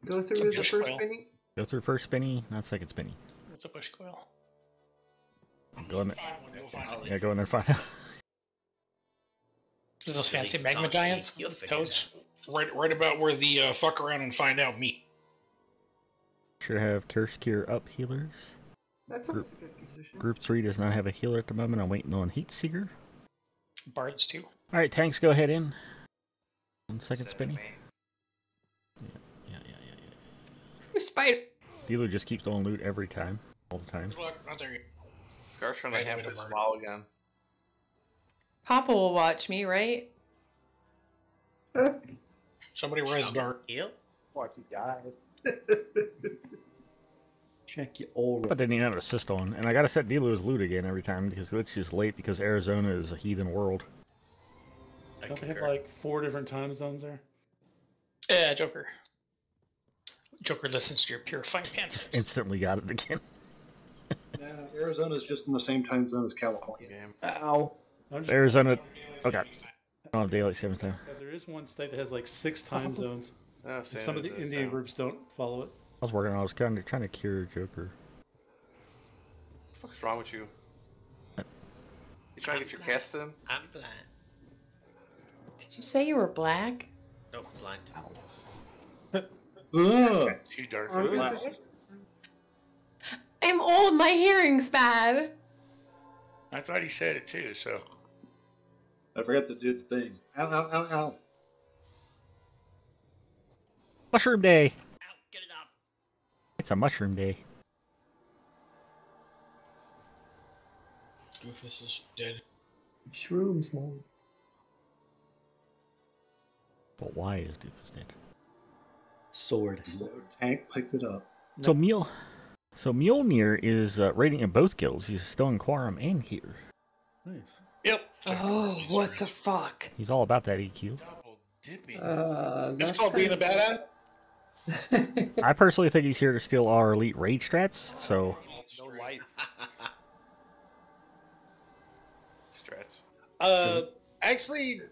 Go through the first spinny. Go through first spinny, not second spinny. It's a bush coil. Go in there. Yeah, go in there and find out. Is those fancy magma giants? Toes? Right about where the fuck around and find out meet. Sure have Curse Cure up healers. That's a good position. Group 3 does not have a healer at the moment. I'm waiting on Heat Seeker. Bards too. Alright, tanks, go ahead in. 1 second spinny. Yeah. Spider. Dealer just keeps throwing loot every time. All the time. Good luck. Not there yet. Scar's trying to hammer small again. Papa will watch me, right? Somebody res dart. Yep. Watch you die. Check your aura. But didn't even have an assist on. And I gotta set Dealer's loot again every time because Glitch is late because Arizona is a heathen world. Don't they have like 4 different time zones there? Yeah, Joker. Joker listens to your purifying pan. Just instantly got it again. Yeah, Arizona's just in the same time zone as California. Ow. Arizona. Okay. I don't have daylight savings time. Yeah, there is one state that has like 6 time zones. Oh, Some of the Indian groups don't follow it. I was working on. I was kind of trying to cure Joker. What the fuck's wrong with you? You trying to get your cast in? I'm blind. Did you say you were black? No, blind. Ugh. Too dark. I'm old. My hearing's bad. I thought he said it too, so. I forgot to do the thing. Ow, ow, ow, ow. Mushroom Day! Ow, get it off. It's a mushroom day. Doofus is dead. Shrooms, man. But why is Doofus dead? Sword. Tank picked it up. So Mjolnir is raiding in both guilds. He's still in Quorum and here. Nice. Yep. Oh, what the fuck? He's all about that EQ. Double dipping. That's It's called being a badass. I personally think he's here to steal our elite raid strats, so... No light. Strats. Actually,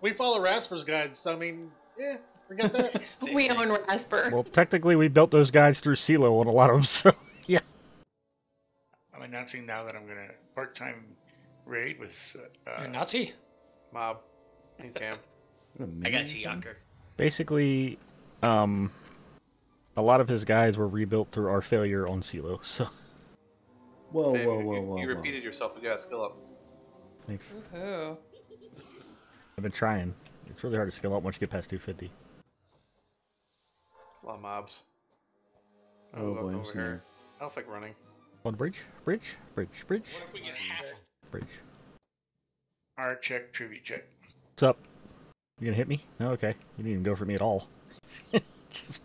we follow Rasper's guides, so I mean, yeah, forget that. We own Rasper. Well, technically we built those guides through CeeLo on a lot of them, so yeah. I'm announcing now that I'm going to part-time raid with... You're a Nazi? Mob. In camp. I got you, Yonker. Basically, a lot of his guides were rebuilt through our failure on CeeLo, so... Whoa, Hey, whoa, whoa, whoa. You repeated yourself. You gotta skill up. Thanks. Woohoo. I've been trying. It's really hard to skill up once you get past 250. It's a lot of mobs. Oh, look boy, I'm over sorry. here. I don't think running. On bridge? Bridge? Bridge? Bridge? What if we get half? Bridge. Art check, tribute check. What's up? You gonna hit me? No, okay. You didn't even go for me at all. Just...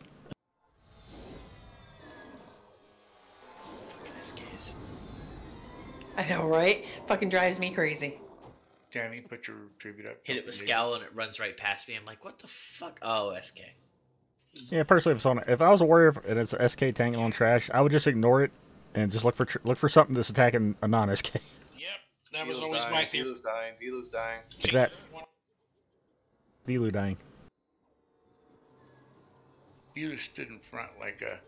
Fucking SKs. I know, right? Fucking drives me crazy. Danny, put your tribute up. Hit it with Scowl and it runs right past me. I'm like, what the fuck? Oh, SK. Yeah, personally, if I was a warrior and it's a SK tanking on trash, I would just ignore it and just look for something that's attacking a non-SK. Yep, that was always my theory. Dilu's dying. Dilu's dying. Like that. Dilu dying. You stood in front like a...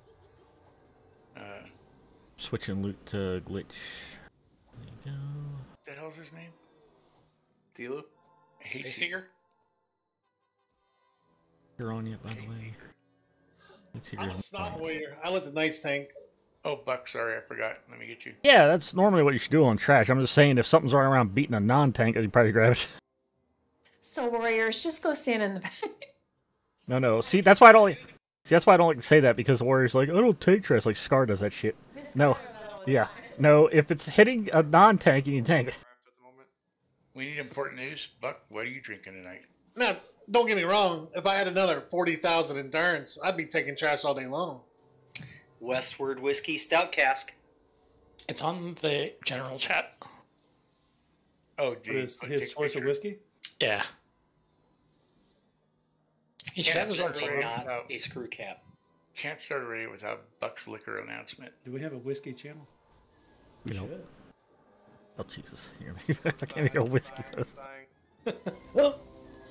Switching loot to glitch. There you go. what the hell's his name? Dilu? Hate Seeker? You're on yet, by the way. I'm a snob warrior. I let the Knights tank. Oh, Buck, sorry, I forgot. Let me get you. Yeah, that's normally what you should do on trash. I'm just saying, if something's running around beating a non-tank, you probably grab it. So warriors, just go stand in the back. No. See, that's why I don't like... See, that's why I don't like to say that, because the warrior's like, I don't take trash. Like, Scar does that shit. No. Yeah. No, if it's hitting a non-tank, you need to tank it. We need important news. Buck, what are you drinking tonight? Now, don't get me wrong. If I had another 40,000 endurance, I'd be taking trash all day long. Westward Whiskey Stout Cask. It's on the general chat. Oh, geez. His choice of whiskey? Yeah. He should have his own Definitely flavor. not a screw cap. Can't start a radio without Buck's liquor announcement. Do we have a whiskey channel? You know. Oh, Jesus. Here, I can't make a whiskey post.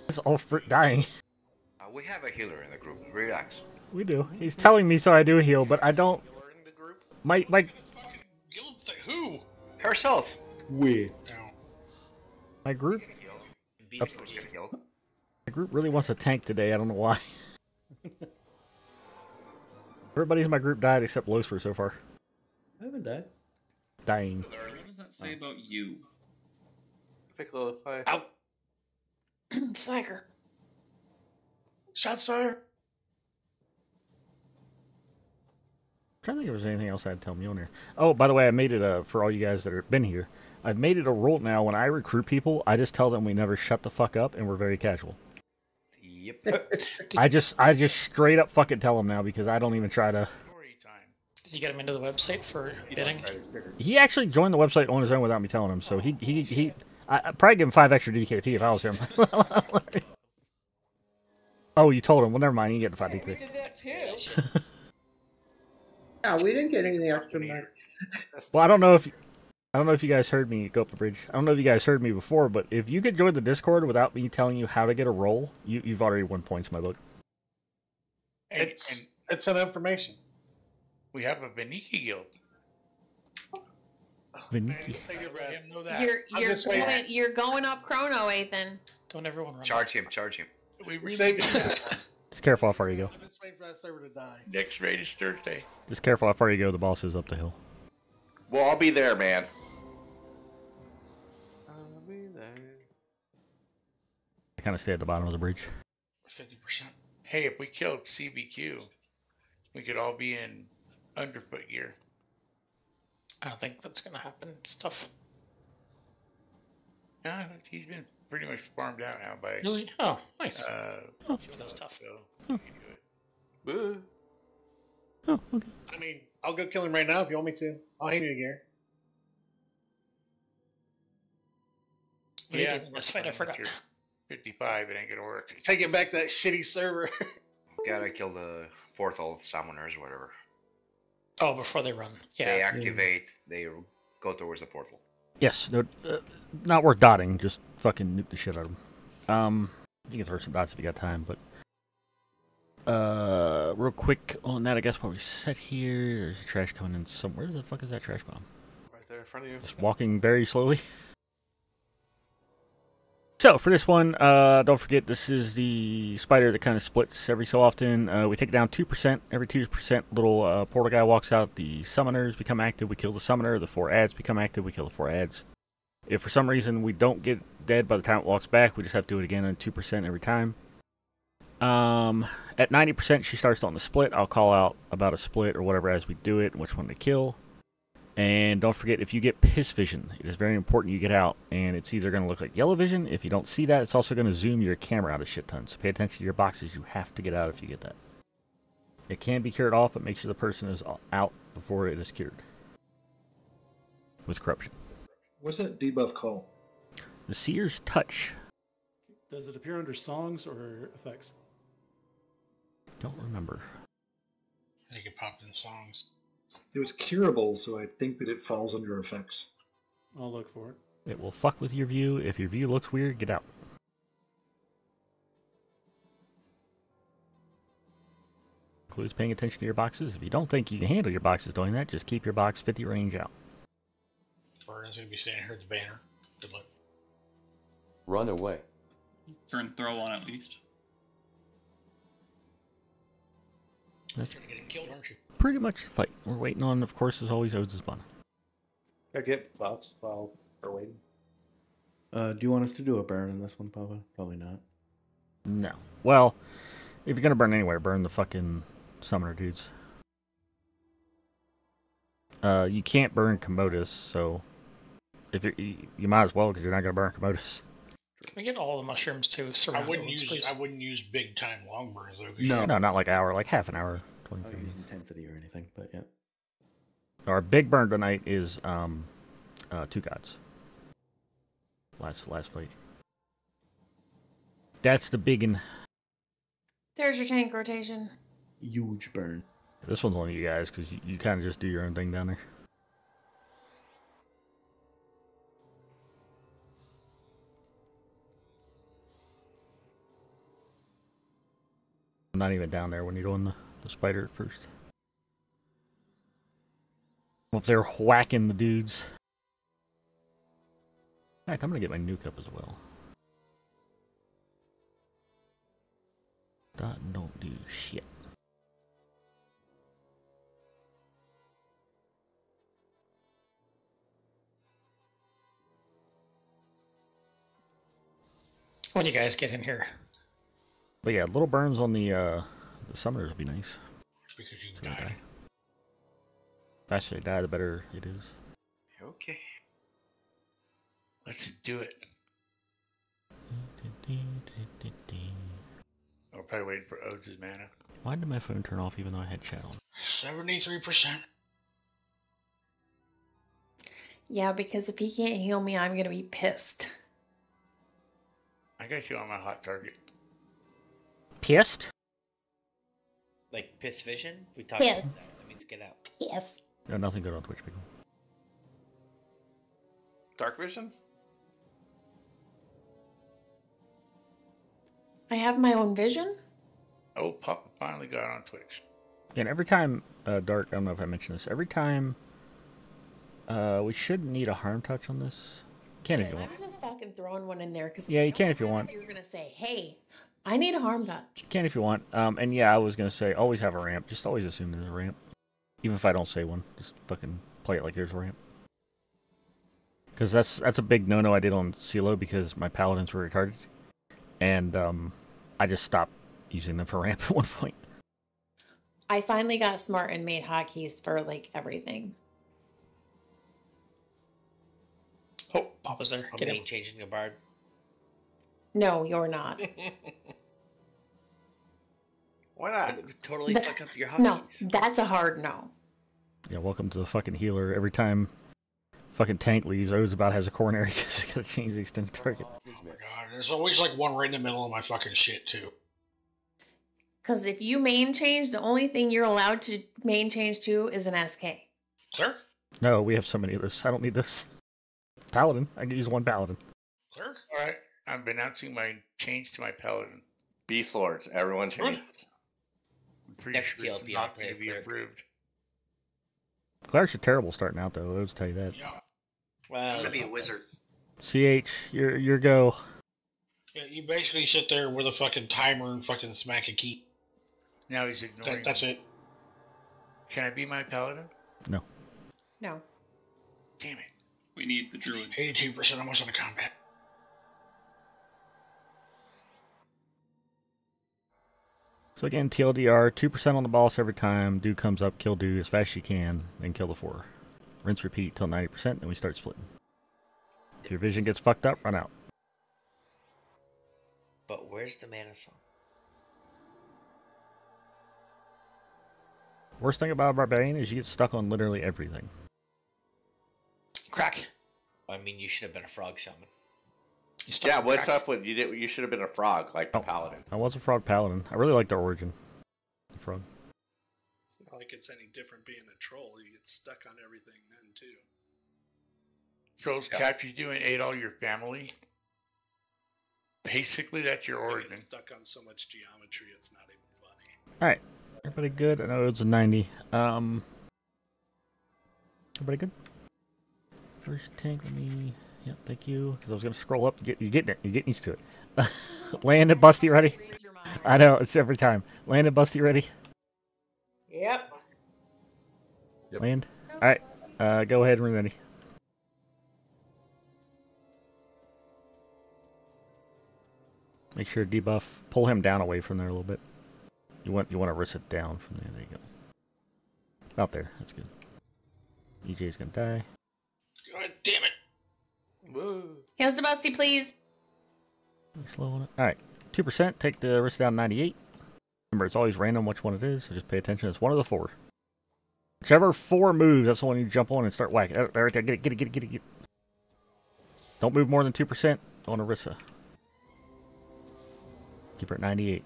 It's all fruit dying. We have a healer in the group. Relax. We do. He's telling me so I do heal, but I don't. My Who? Herself. We. my group. Beast Wars gonna kill. My group really wants a tank today. I don't know why. Everybody in my group died except Loesfer so far. I haven't died. Dying. What does that say about you? Pick the five. Out. Slacker. Shots fired. I'm trying to think if there's anything else I'd tell Mjolnir. Oh, by the way, I made it for all you guys that have been here. I've made it a rule now. When I recruit people, I just tell them we never shut the fuck up and we're very casual. Yep. I just straight up fucking tell them now because I don't even try to. Did you get him into the website for bidding? He actually joined the website on his own without me telling him. So I'd probably give him 5 extra DKP if I was him. Oh, you told him. Well, never mind. You can get the 5 DKP. We did that too. Yeah, we didn't get any extra money. Well, I don't know if you guys heard me go up the bridge. I don't know if you guys heard me before, but if you could join the Discord without me telling you how to get a roll, you've already won points in my book. It's an information. We have a Beniki guild. Beniki. You're going up chrono, Ethan. Don't everyone run. Charge him. We really Just careful how far you go. I've been waiting for that server to die. Next raid is Thursday. Just careful how far you go. The boss is up the hill. Well, I'll be there, man. I kind of stay at the bottom of the bridge. 50%. Hey, if we killed CBQ, we could all be in underfoot gear. I don't think that's gonna happen. It's tough. Yeah, he's been pretty much farmed out now by. Really? Oh, nice. That was tough. So you can do it. Oh, okay. I mean, I'll go kill him right now if you want me to. I'll hand you the gear. What did you do in this fight? I forgot. 55, it ain't gonna work. Taking back that shitty server. Gotta kill the portal summoners or whatever. Oh, before they run. Yeah. They activate, they go towards the portal. Yes, no, not worth dotting. Just fucking nuke the shit out of them. You can throw some dots if you got time, but real quick on that, I guess while we sit here, there's trash coming in somewhere. Where the fuck is that trash bomb? Right there in front of you. Just walking very slowly. So for this one, don't forget this is the spider that kind of splits every so often. We take it down 2%. Every 2%, little portal guy walks out. The summoners become active. We kill the summoner. The 4 ads become active. We kill the 4 ads. If for some reason we don't get dead by the time it walks back, we just have to do it again at 2% every time. At 90%, she starts on the split. I'll call out about a split or whatever as we do it, and which one to kill. And don't forget, if you get piss vision, it is very important you get out. And it's either going to look like yellow vision. If you don't see that, it's also going to zoom your camera out a shit ton. So pay attention to your boxes. You have to get out if you get that. It can be cured off, but make sure the person is out before it is cured. With corruption. What's that debuff called? The Seer's Touch. Does it appear under songs or effects? Don't remember. I think it popped in songs. It was curable, so I think that it falls under effects. I'll look for it. It will fuck with your view. If your view looks weird, get out. Includes paying attention to your boxes. If you don't think you can handle your boxes doing that, just keep your box 50 range out. Burden's gonna be standing here at the banner. Good luck. Run away. Turn throw on at least. That's You're gonna get killed, aren't you? pretty much the fight. We're waiting on, of course, as always, Odes' spawn. I get buffs while we're waiting. Do you want us to do a burn in this one, Papa? Probably not. No. Well, if you're gonna burn anywhere, burn the fucking summoner dudes. You can't burn Commodus, so if you might as well because you're not gonna burn Commodus. Can we get all the mushrooms too? I wouldn't use big time long burns though. No, not like hour, like half an hour. I don't use intensity or anything, but yeah. Our big burn tonight is 2 gods. Last fight. That's the big one. There's your tank rotation. Huge burn. This one's one of you guys because you kind of just do your own thing down there. I'm not even down there when you're doing the the spider at first. Well, if they're whacking the dudes. Alright, I'm gonna get my nuke up as well. Dot and don't do shit. When you guys get in here. But yeah, little burns on the summoners would be nice. Because you So can they die. die. The faster they die, the better it is. Okay. Let's do it. We're probably waiting for Odes' mana. Why did my phone turn off even though I had chat on? 73%. Yeah, because if he can't heal me, I'm gonna be pissed. I got you on my hot target. Pissed? Like piss vision? We talked Yes. about that. That means get out. Yes. No, nothing good on Twitch, people. Dark vision? I have my own vision? Oh, Papa finally got on Twitch. And every time, Dark, I don't know if I mentioned this, every time, we shouldn't need a harm touch on this. Can if you want. I'm just fucking throwing one in there because Yeah, you can if you want. You're gonna say, "Hey, I need a harm touch." You can if you want. And yeah, I was gonna say, always have a ramp. Just always assume there's a ramp. Even if I don't say one, just fucking play it like there's a ramp. Because that's a big no-no I did on CeeLo because my paladins were retarded. And, I just stopped using them for ramp at one point. I finally got smart and made hotkeys for like everything. Oh, Papa's there. I'm Get him. main changing a bard. No, you're not. Why not? It would totally Th- fuck up your hotkeys. No, that's a hard no. Yeah, welcome to the fucking healer. Every time fucking tank leaves, O's about has a coronary because he's gotta change the extended target. Oh my god, there's always like one right in the middle of my fucking shit too. Because if you main change, the only thing you're allowed to main change to is an SK. Clear? No, we have so many of those. I don't need this. Paladin. I can use one paladin. Clear? Alright, I'm announcing my change to my paladin. Beast Lords, everyone changes. I'm pretty Next sure it's TLP, not I'll play going to be cleric. approved. Clerics are terrible starting out though. O's tell you that. Yeah. Well, I'm gonna be a wizard. CH, your go. Yeah, you basically sit there with a fucking timer and fucking smack a key. Now he's ignoring That's me. it. Can I be my paladin? No. No. Damn it. We need the druid. 82% almost on the combat. So again, TLDR, 2% on the boss every time. Dude comes up, kill dude as fast as you can, then kill the 4. Rinse, repeat till 90%, then we start splitting. If your vision gets fucked up, run out. but where's the mana song? Worst thing about a barbarian is you get stuck on literally everything. Crack. I mean, you should have been a frog shaman. Yeah, what's up with you? You should have been a frog, like the paladin. I was a frog paladin. I really like the origin. The frog. It's not like it's any different being a troll. You get stuck on everything then, too. Trolls capture you and ate all your family. Basically, that's your You origin. get stuck on so much geometry, it's not even funny. Alright. Everybody good? I know it's a 90. Everybody good? First tank, let me... Yep, thank you. Because I was going to scroll up. You're getting it. You're getting used to it. Land and Busty ready? I know, it's every time. Land and Busty ready? Yep. Land? Alright, go ahead and ready. Make sure to debuff. Pull him down away from there a little bit. You want to Irissa down from there. There you go. About there. That's good. EJ's gonna die. God damn it. Woo. Here's the busty, please. Slow on it. Alright. 2%. Take the Irissa down 98. Remember, it's always random which one it is, so just pay attention. It's one of the 4. Whichever 4 moves, that's the one you jump on and start whacking. Right there. Get it. Don't move more than 2% on Irissa. Keep her at 98.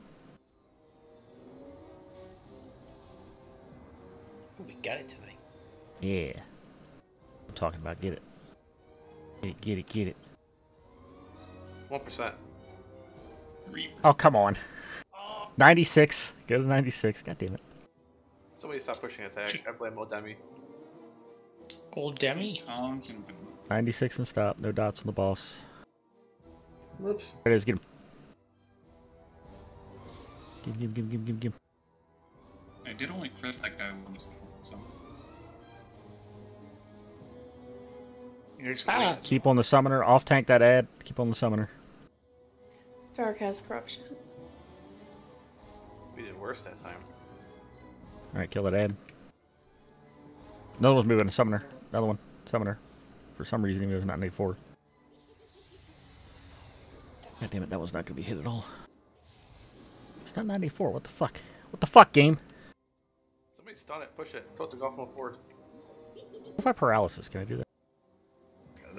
Ooh, we got it tonight. Yeah. I'm talking about get it. Get it. 1%. Oh, come on. 96. Go to 96. God damn it. Somebody stop pushing attack. I blame old Demi. Old Demi? 96 and stop. No dots on the boss. Whoops. There it is. Get him. Give him. I did only crit that guy once, so. Keep on the summoner. Off tank that ad. Keep on the summoner. Dark has corruption. We did worse that time. Alright, kill that ad. Another one's moving. Summoner. Another one. Summoner. For some reason, he was not 94. God damn it, that was not going to be hit at all. It's not 94. What the fuck? What the fuck, game? Somebody stun it. Push it. Tilt the golf ball forward. What if I paralysis? Can I do that?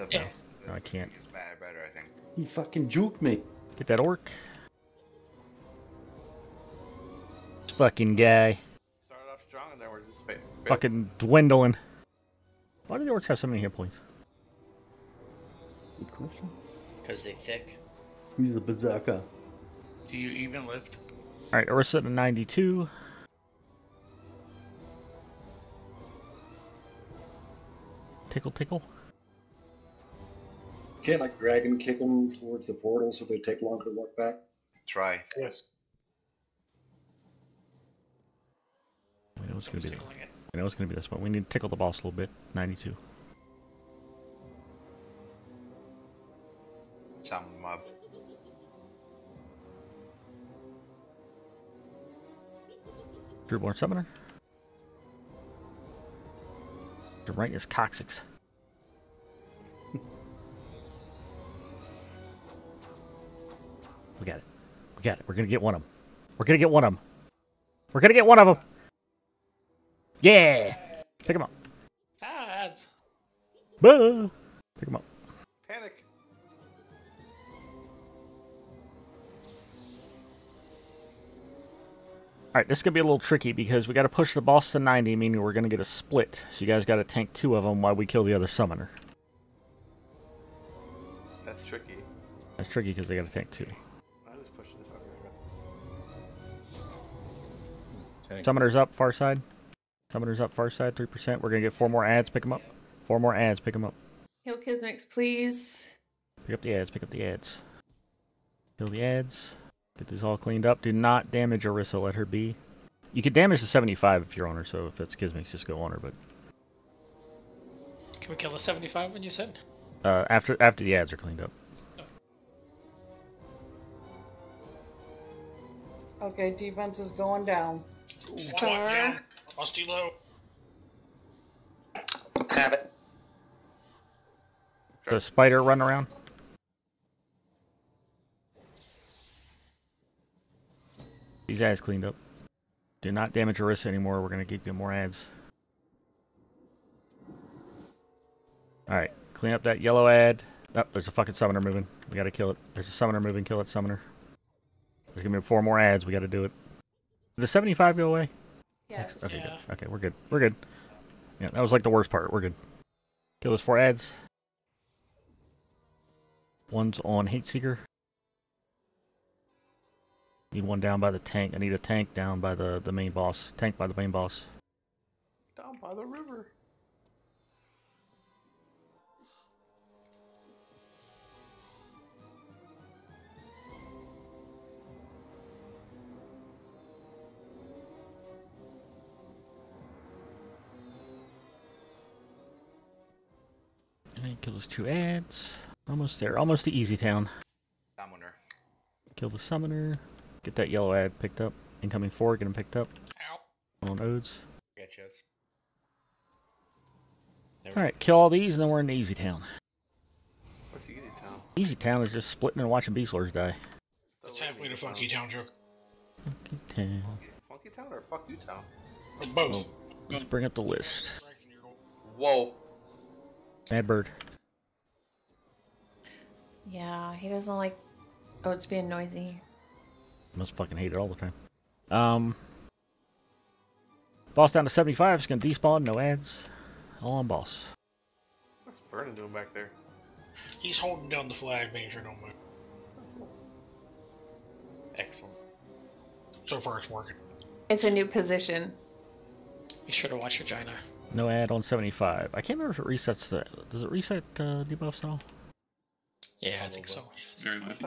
Yeah. No, I can't. It's better, I think. He fucking juked me. Get that orc. This fucking guy. Started off strong and then we're just Fucking dwindling. Why do the orcs have so many hit points? Good question. Because they thick. He's a berserker. Do you even lift? Alright, Irissa at 92. Tickle. Can't like dragon kick them towards the portal so they take longer to walk back. Try. Yes. I know it's gonna be. I know it's gonna be this one. We need to tickle the boss a little bit. 92. Some mob. Trueborn Summoner. The right is Coccyx. We got it. We're gonna get one of them. We're gonna get one of them. Yeah! Pick him up. Ads. Pick him up. Panic. Alright, this is going to be a little tricky because we got to push the boss to 90, meaning we're going to get a split. So you guys got to tank 2 of them while we kill the other summoner. That's tricky. That's tricky because they got to tank 2. I was pushing this fucker. Summoner's up, far side. 3%. We're going to get 4 more ads, pick them up. 4 more ads, pick them up. Heal Kismix, please. Pick up the ads. Kill the ads. Get these all cleaned up. Do not damage Irissa, let her be. You could damage the 75 if you're on her, so if it's Kismix, just go on her, but... Can we kill the 75 when you said? After the ads are cleaned up. Okay, defense is going down. Star. Rusty low. Have it. The spider run around. These ads cleaned up. Do not damage Irissa anymore. We're going to give you more ads. Alright, clean up that yellow ad. Oh, there's a fucking summoner moving. We got to kill it. There's a summoner moving. Kill that summoner. There's going to be 4 more ads. We got to do it. Did the 75 go away? Yes. Okay, good. Okay, we're good. Yeah, that was like the worst part. We're good. Kill those 4 ads. One's on Hate Seeker. Need one down by the tank. I need a tank down by the main boss. Tank by the main boss. Down by the river. And kill those 2 ads. Almost there. Almost to Easy Town. Summoner. Kill the summoner. Get that yellow ad picked up. Incoming 4, get him picked up. Ow. On Odes. Gotcha. Alright, kill all these and then we're in Easy Town. What's Easy Town? Easy Town is just splitting and watching Beast Lords die. It's halfway to Funky Town, joke. Funky Town. Funky Town or Fuck You Town? Or both. Well, let's bring up the list. Whoa. Mad Bird. Yeah, he doesn't like Oats being noisy. Must fucking hate it all the time. Boss down to 75. It's gonna despawn. No ads. All on boss. What's Burning doing back there? He's holding down the flag, making sure it don't move. Excellent. So far, it's working. It's a new position. Be sure to watch your Gina. No ad on 75. I can't remember if it resets the... Does it reset debuffs at all? Yeah, I think so. Very much.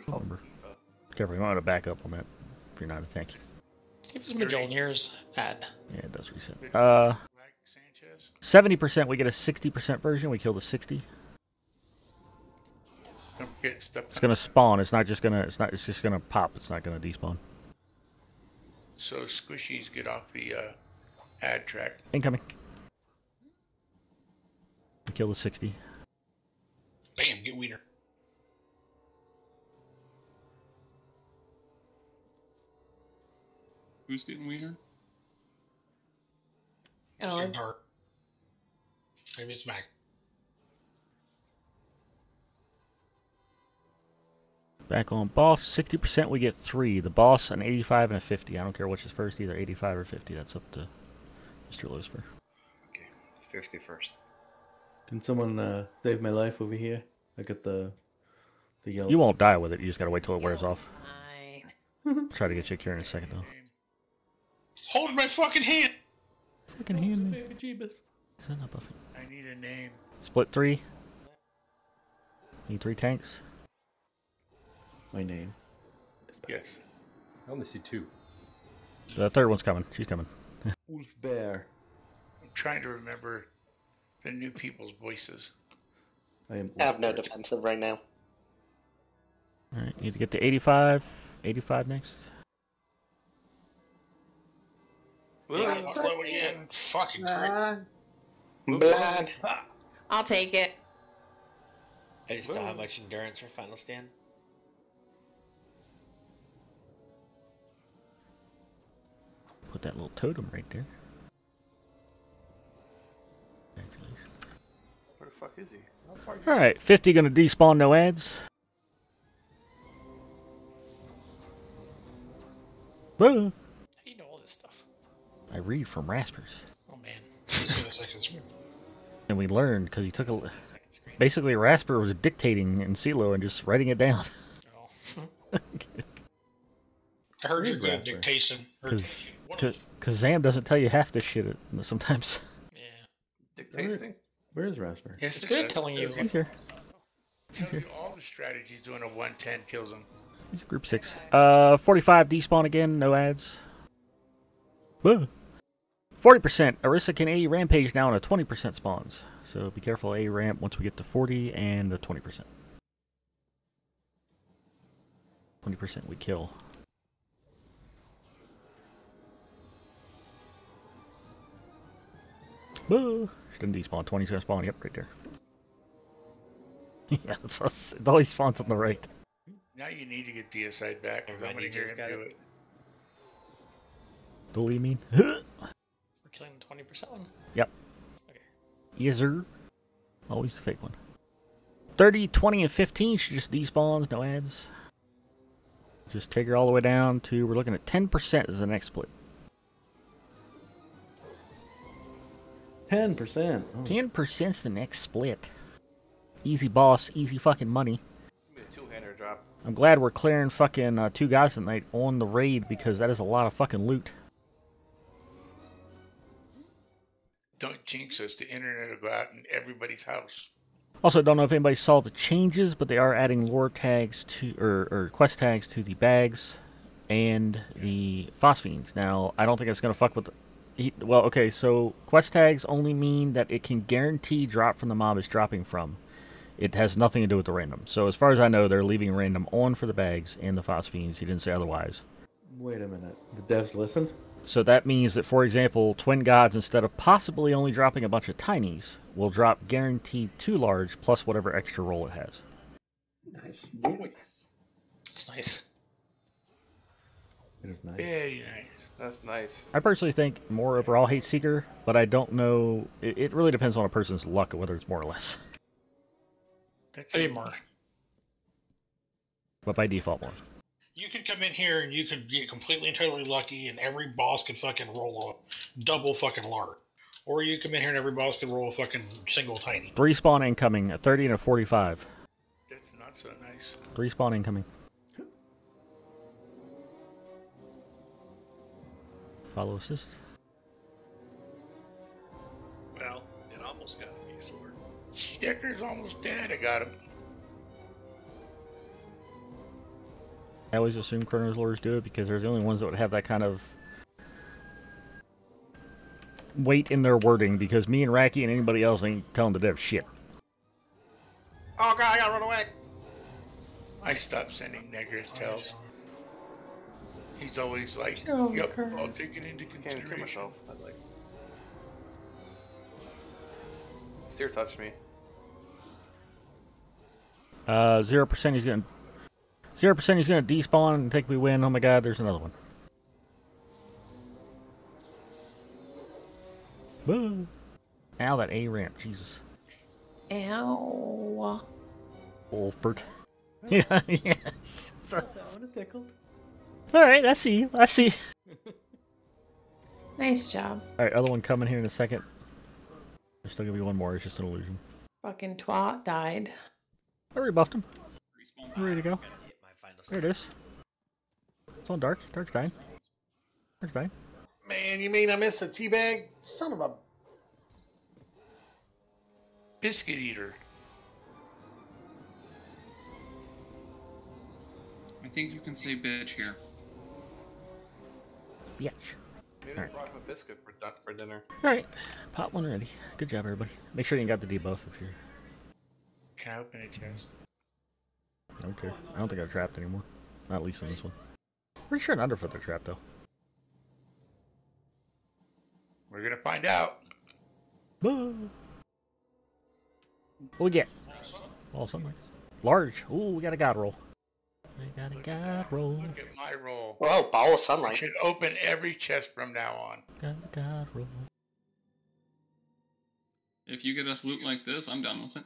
Remember. Careful, you might want to back up on that if you're not attacking. Give us Mjolnir's ad. Yeah, it does reset. 70%, we get a 60% version. We kill the 60. It's gonna spawn. It's not just gonna. It's just gonna pop. It's not gonna despawn. So squishies get off the ad track. Incoming. We kill the 60. Bam, get Wiener. Who's getting Wiener? Oh, it's... Maybe it's Mac. Back on boss, 60% we get 3. The boss, an 85 and a 50. I don't care which is first, either 85 or 50. That's up to Mr. Lucifer. Okay, 50 first. Can someone save my life over here? I got the yellow. You won't die with it. You just gotta wait till it wears off. Try to get you a cure in a second, though. Hold my fucking hand! Fucking hand me. Baby Jeebus. Is that not buffing? I need a name. Split 3. Need 3 tanks. My name. Yes. I only see 2. The third one's coming. She's coming. Wolf Bear. I'm trying to remember the new people's voices. I have no defensive right now. Alright, need to get to 85. 85 next. Blow again. Fucking crit. Blood. I'll take it. I just don't have much endurance for Final Stand. Put that little totem right there. Where the fuck is he? How far Alright, 50 gonna despawn, no ads. Boo! How do you know all this stuff? I read from Raspers. Oh man. And we learned because he took a... Basically, Rasper was dictating in CeeLo and just writing it down. I heard you're good at dictation. Because Zam doesn't tell you half this shit sometimes. Dictating? Where is Rasper? Yes, it's good at telling you. He's here. Tells you all the strategies doing a 110 kills him. He's group 6. 45 despawn again, no ads. Whoa. 40%. Irissa can A rampage now on a 20% spawns. So be careful A ramp once we get to 40 and a 20%. 20% we kill. Boo! She didn't despawn. 20's gonna spawn. Yep, right there. Yeah, that's all he spawns on the right. Now you need to get DSI back because I'm going to hear him do it. What do you mean? We're killing the 20% one? Yep. Okay. Yes, sir. Always the fake one. 30, 20, and 15. She just despawns. No ads. Just take her all the way down to... We're looking at 10% is the next split. 10%. 10%'s the next split. Easy boss, easy fucking money. It's gonna be a 2-hander drop. I'm glad we're clearing fucking 2 guys tonight on the raid because that is a lot of fucking loot. Don't jinx us. The internet will go out in everybody's house. Also, don't know if anybody saw the changes, but they are adding lore tags to, or quest tags to the bags and the phosphenes. Now, I don't think it's going to fuck with well, okay, so quest tags only mean that it can guarantee drop from the mob it's dropping from. It has nothing to do with the random. So as far as I know, they're leaving random on for the bags and the phosphenes. He didn't say otherwise. Wait a minute. The devs listened? So that means that, for example, Twin Gods, instead of possibly only dropping a bunch of tinies, will drop guaranteed 2 large plus whatever extra roll it has. Nice. It's nice. It is nice. Very nice. That's nice. I personally think more overall Hate Seeker, but I don't know. It really depends on a person's luck, whether it's more or less. That's Maybe more. But by default, more. You could come in here and you could get completely and totally lucky, and every boss could fucking roll a double fucking lark. Or you come in here and every boss could roll a fucking single tiny. 3 spawn incoming, a 30 and a 45. That's not so nice. 3 spawn incoming. Follow assist. Decker's almost dead. I got him. I always assume Chronos Lords do it because they're the only ones that would have that kind of weight in their wording, because me and Racky and anybody else ain't telling the dev shit. Oh god, I gotta run away. I stopped sending negative tells. He's always like, Oh, yep, God. I'll take it into I can't consideration. kill myself. I'd like. Seer touched me. 0% he's gonna 0% he's gonna despawn and take we win. Oh my god, there's another one. Boo. Ow, that A ramp, Jesus. Ow. Wolfbert. Yeah, yes. That would have tickled. Alright, I see you. I see. Nice job. Alright, other one coming here in a second. There's still gonna be one more, it's just an illusion. Fucking twat died. I rebuffed him. I'm ready to go. There it is. It's on Dark. Dark's dying. Dark's dying. Man, you mean I missed a teabag? Son of a Biscuit eater. I think you can say bitch here. Bitch. Maybe I brought him a biscuit for dinner. Alright, pot one ready. Good job, everybody. Make sure you got the debuff if you're... Can I open a chest? I don't care. I don't think I've trapped anymore. Not at least on this one. Pretty sure an underfoot they're trapped, though. We're gonna find out. Boo. What we get? Oh, something. Large. Ooh, we got a god roll. We got a god roll. Look at my roll. Whoa, ball of I sunlight. should open every chest from now on. Got a god roll. If you get us loot like this, I'm done with it.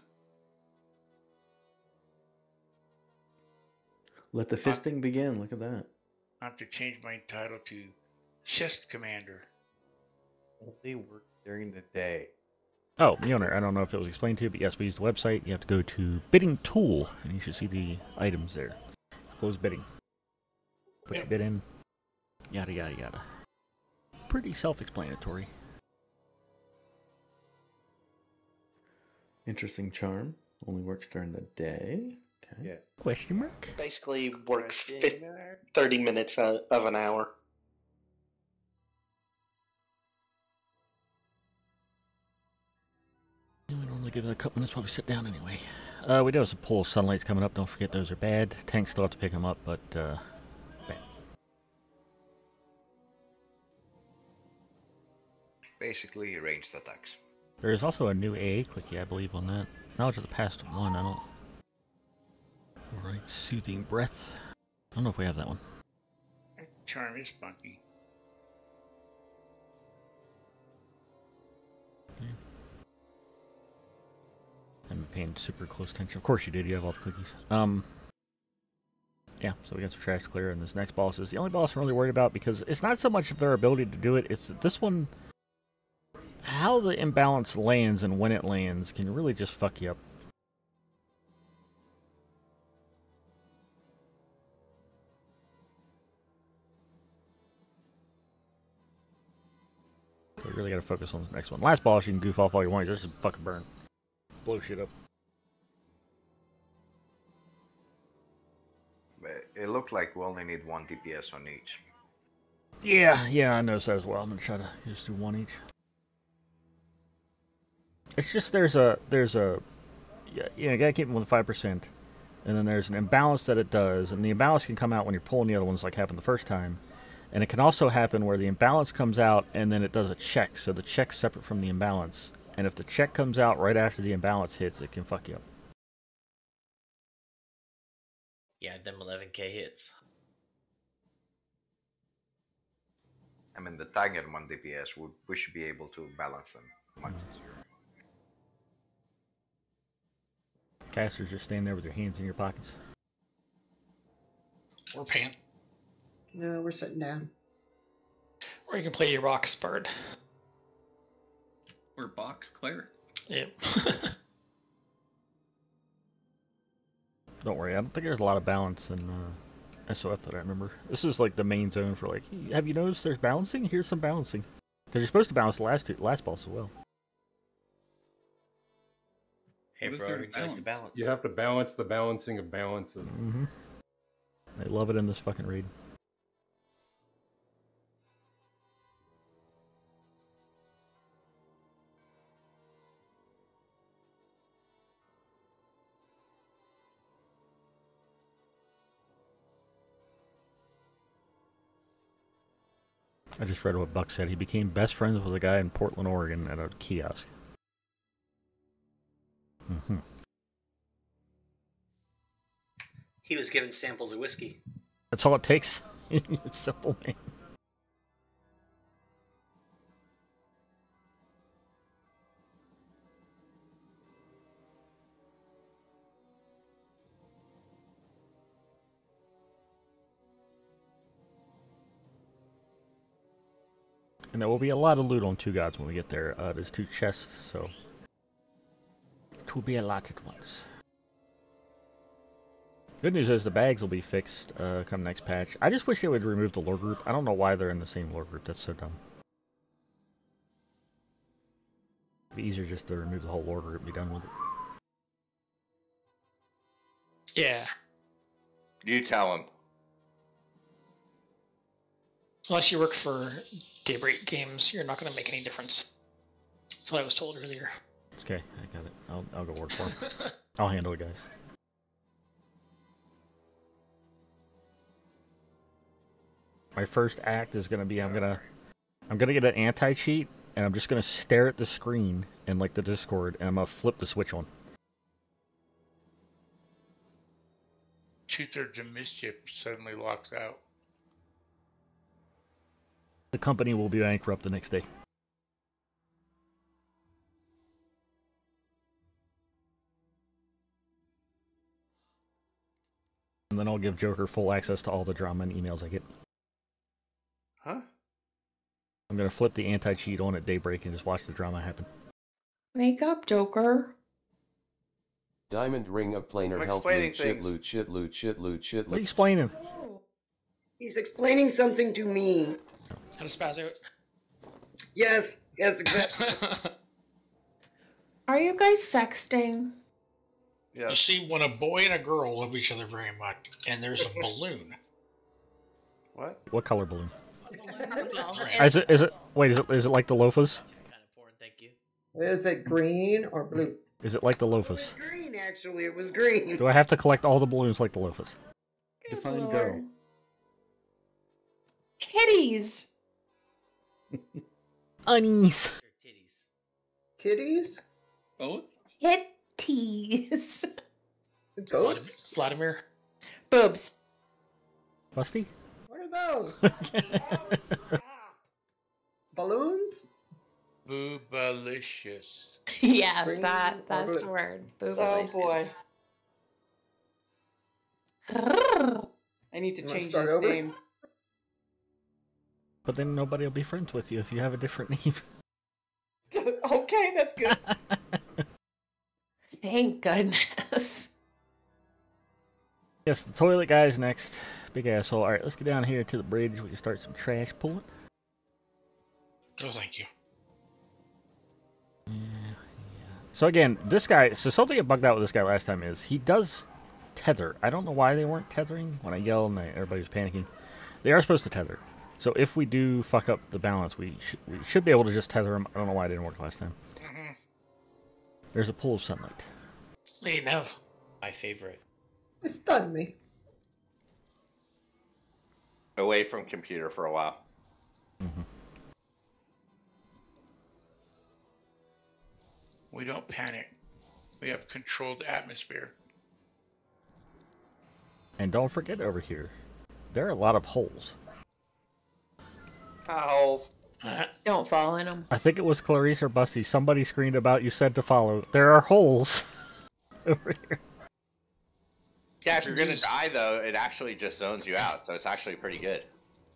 Let the fisting begin. Look at that. I have to change my title to Chest Commander. They work during the day. Oh, Mjolnir, I don't know if it was explained to you, but yes, we use the website. You have to go to Bidding Tool, and you should see the items there. It's closed bidding. Put your bid in. Yada, yada, yada. Pretty self-explanatory. Interesting charm. Only works during the day. Okay. Yeah. Question mark? Basically works 30 minutes of an hour. We normally give it a couple minutes while we sit down anyway. We do have some pull sunlights coming up. Don't forget those are bad. Tanks still have to pick them up, but bad. Basically, ranged attacks. There is also a new AA clicky, I believe, on that. Knowledge of the past one, I don't... Alright, Soothing Breath. I don't know if we have that one. Charm is funky. Yeah. I'm paying super close attention. Of course you did, you have all the clickies. Yeah, so we got some trash clear, and this next boss is the only boss I'm really worried about, because it's not so much their ability to do it, it's that this one... How the imbalance lands and when it lands can really just fuck you up. So we really gotta focus on the next one. Last boss, you can goof off all you want, just fucking burn. Blow shit up. But it looked like we only need 1 DPS on each. Yeah, I noticed that as well. I'm gonna try to just do one each. It's just you gotta keep them with 5%, and then there's an imbalance that it does, and the imbalance can come out when you're pulling the other ones, like happened the first time, and it can also happen where the imbalance comes out and then it does a check, so the check's separate from the imbalance, and if the check comes out right after the imbalance hits, it can fuck you up. Yeah, them 11k hits. I mean, the Tiger 1 DPS, we should be able to balance them much easier. Casters just stand there with your hands in your pockets. We're paying. No, we're sitting down. Or you can play your rock spurred. Or box clear. Yep. Don't worry, I don't think there's a lot of balance in SOF that I remember. This is like the main zone for like, hey, have you noticed there's balancing? Here's some balancing. Because you're supposed to balance the last boss as well. Hey, What is bro, there would to you like to balance? balance? You have to balance the balancing of balances. Mm-hmm. They love it in this fucking raid. I just read what Buck said. He became best friends with a guy in Portland, Oregon at a kiosk. Mm-hmm. He was given samples of whiskey. That's all it takes. Simple, man. And there will be a lot of loot on Two Gods when we get there. There's 2 chests, so it will be a lot at once. Good news is the bags will be fixed come next patch. I just wish they would remove the lore group. I don't know why they're in the same lore group. That's so dumb. It'd be easier just to remove the whole lore group and be done with it. Yeah. You tell him. Unless you work for Daybreak Games, you're not going to make any difference. That's what I was told earlier. Okay, I got it. I'll go work for him. I'll handle it, guys. My first act is gonna be I'm gonna get an anti-cheat and I'm just gonna stare at the screen in like the Discord and I'm gonna flip the switch on. 2/3 of mischief suddenly locks out. The company will be bankrupt the next day. And then I'll give Joker full access to all the drama and emails I get. Huh? I'm gonna flip the anti-cheat on at daybreak and just watch the drama happen. Wake up, Joker. Diamond ring of planar I'm health explaining loot, shit loot, shit loot, shit loot, shit What are you loot. explaining? He's explaining something to me. How to spaz out. Yes, exactly. Are you guys sexting? You see, when a boy and a girl love each other very much, and there's a balloon. What? What color balloon? And Is it like the loafers? Is it green or blue? Is it like the loafers? Green, actually. It was green. Do I have to collect all the balloons like the loafers? Define Lord. girl. Kitties. Unnies. Kitties? Both? Kitties. Goats? Vladimir. Boobs. Busty? What are those? Balloons? Boobalicious. Yes, Green that's or the blue? word. Oh Boobalicious. boy. I need to You wanna change start this over? name. But then nobody will be friends with you if you have a different name. Okay, that's good. Thank goodness. Yes, the toilet guy's next. Big asshole. Alright, let's get down here to the bridge. We can start some trash pulling. Oh, thank you. So again, this guy, so something that bugged out with this guy last time is he does tether. I don't know why they weren't tethering when I yelled and everybody was panicking. They are supposed to tether. So if we do fuck up the balance, we should be able to just tether him. I don't know why it didn't work last time. Mm-hmm. There's a pool of sunlight. Lady Nev. My favorite. It stunned me. Away from computer for a while. Mm-hmm. We don't panic. We have controlled atmosphere. And don't forget over here, there are a lot of holes. Holes. Don't fall in them. I think it was Clarice or Bussy. Somebody screamed about you said to follow. There are holes over here. Yeah, if you're gonna die though, it actually just zones you out, so it's actually pretty good.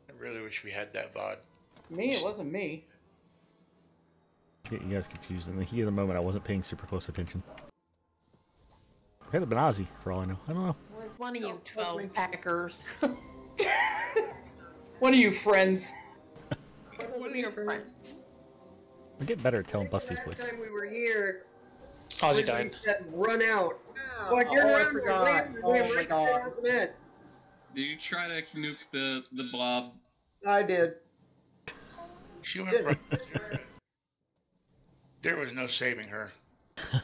I really wish we had that VOD. Me? It wasn't me. Get you guys confused. In the heat of the moment, I wasn't paying super close attention. Could have been Ozzy, for all I know. I don't know. It was one of you 12 packers. One of you friends. One of your friends. I get better at telling Bussy's Last voice. time we were here, Ozzy died. Said, run out. Like, Oh, you're I out. forgot. Oh my God. Did you try to nuke the blob? I did. She went right. There was no saving her. I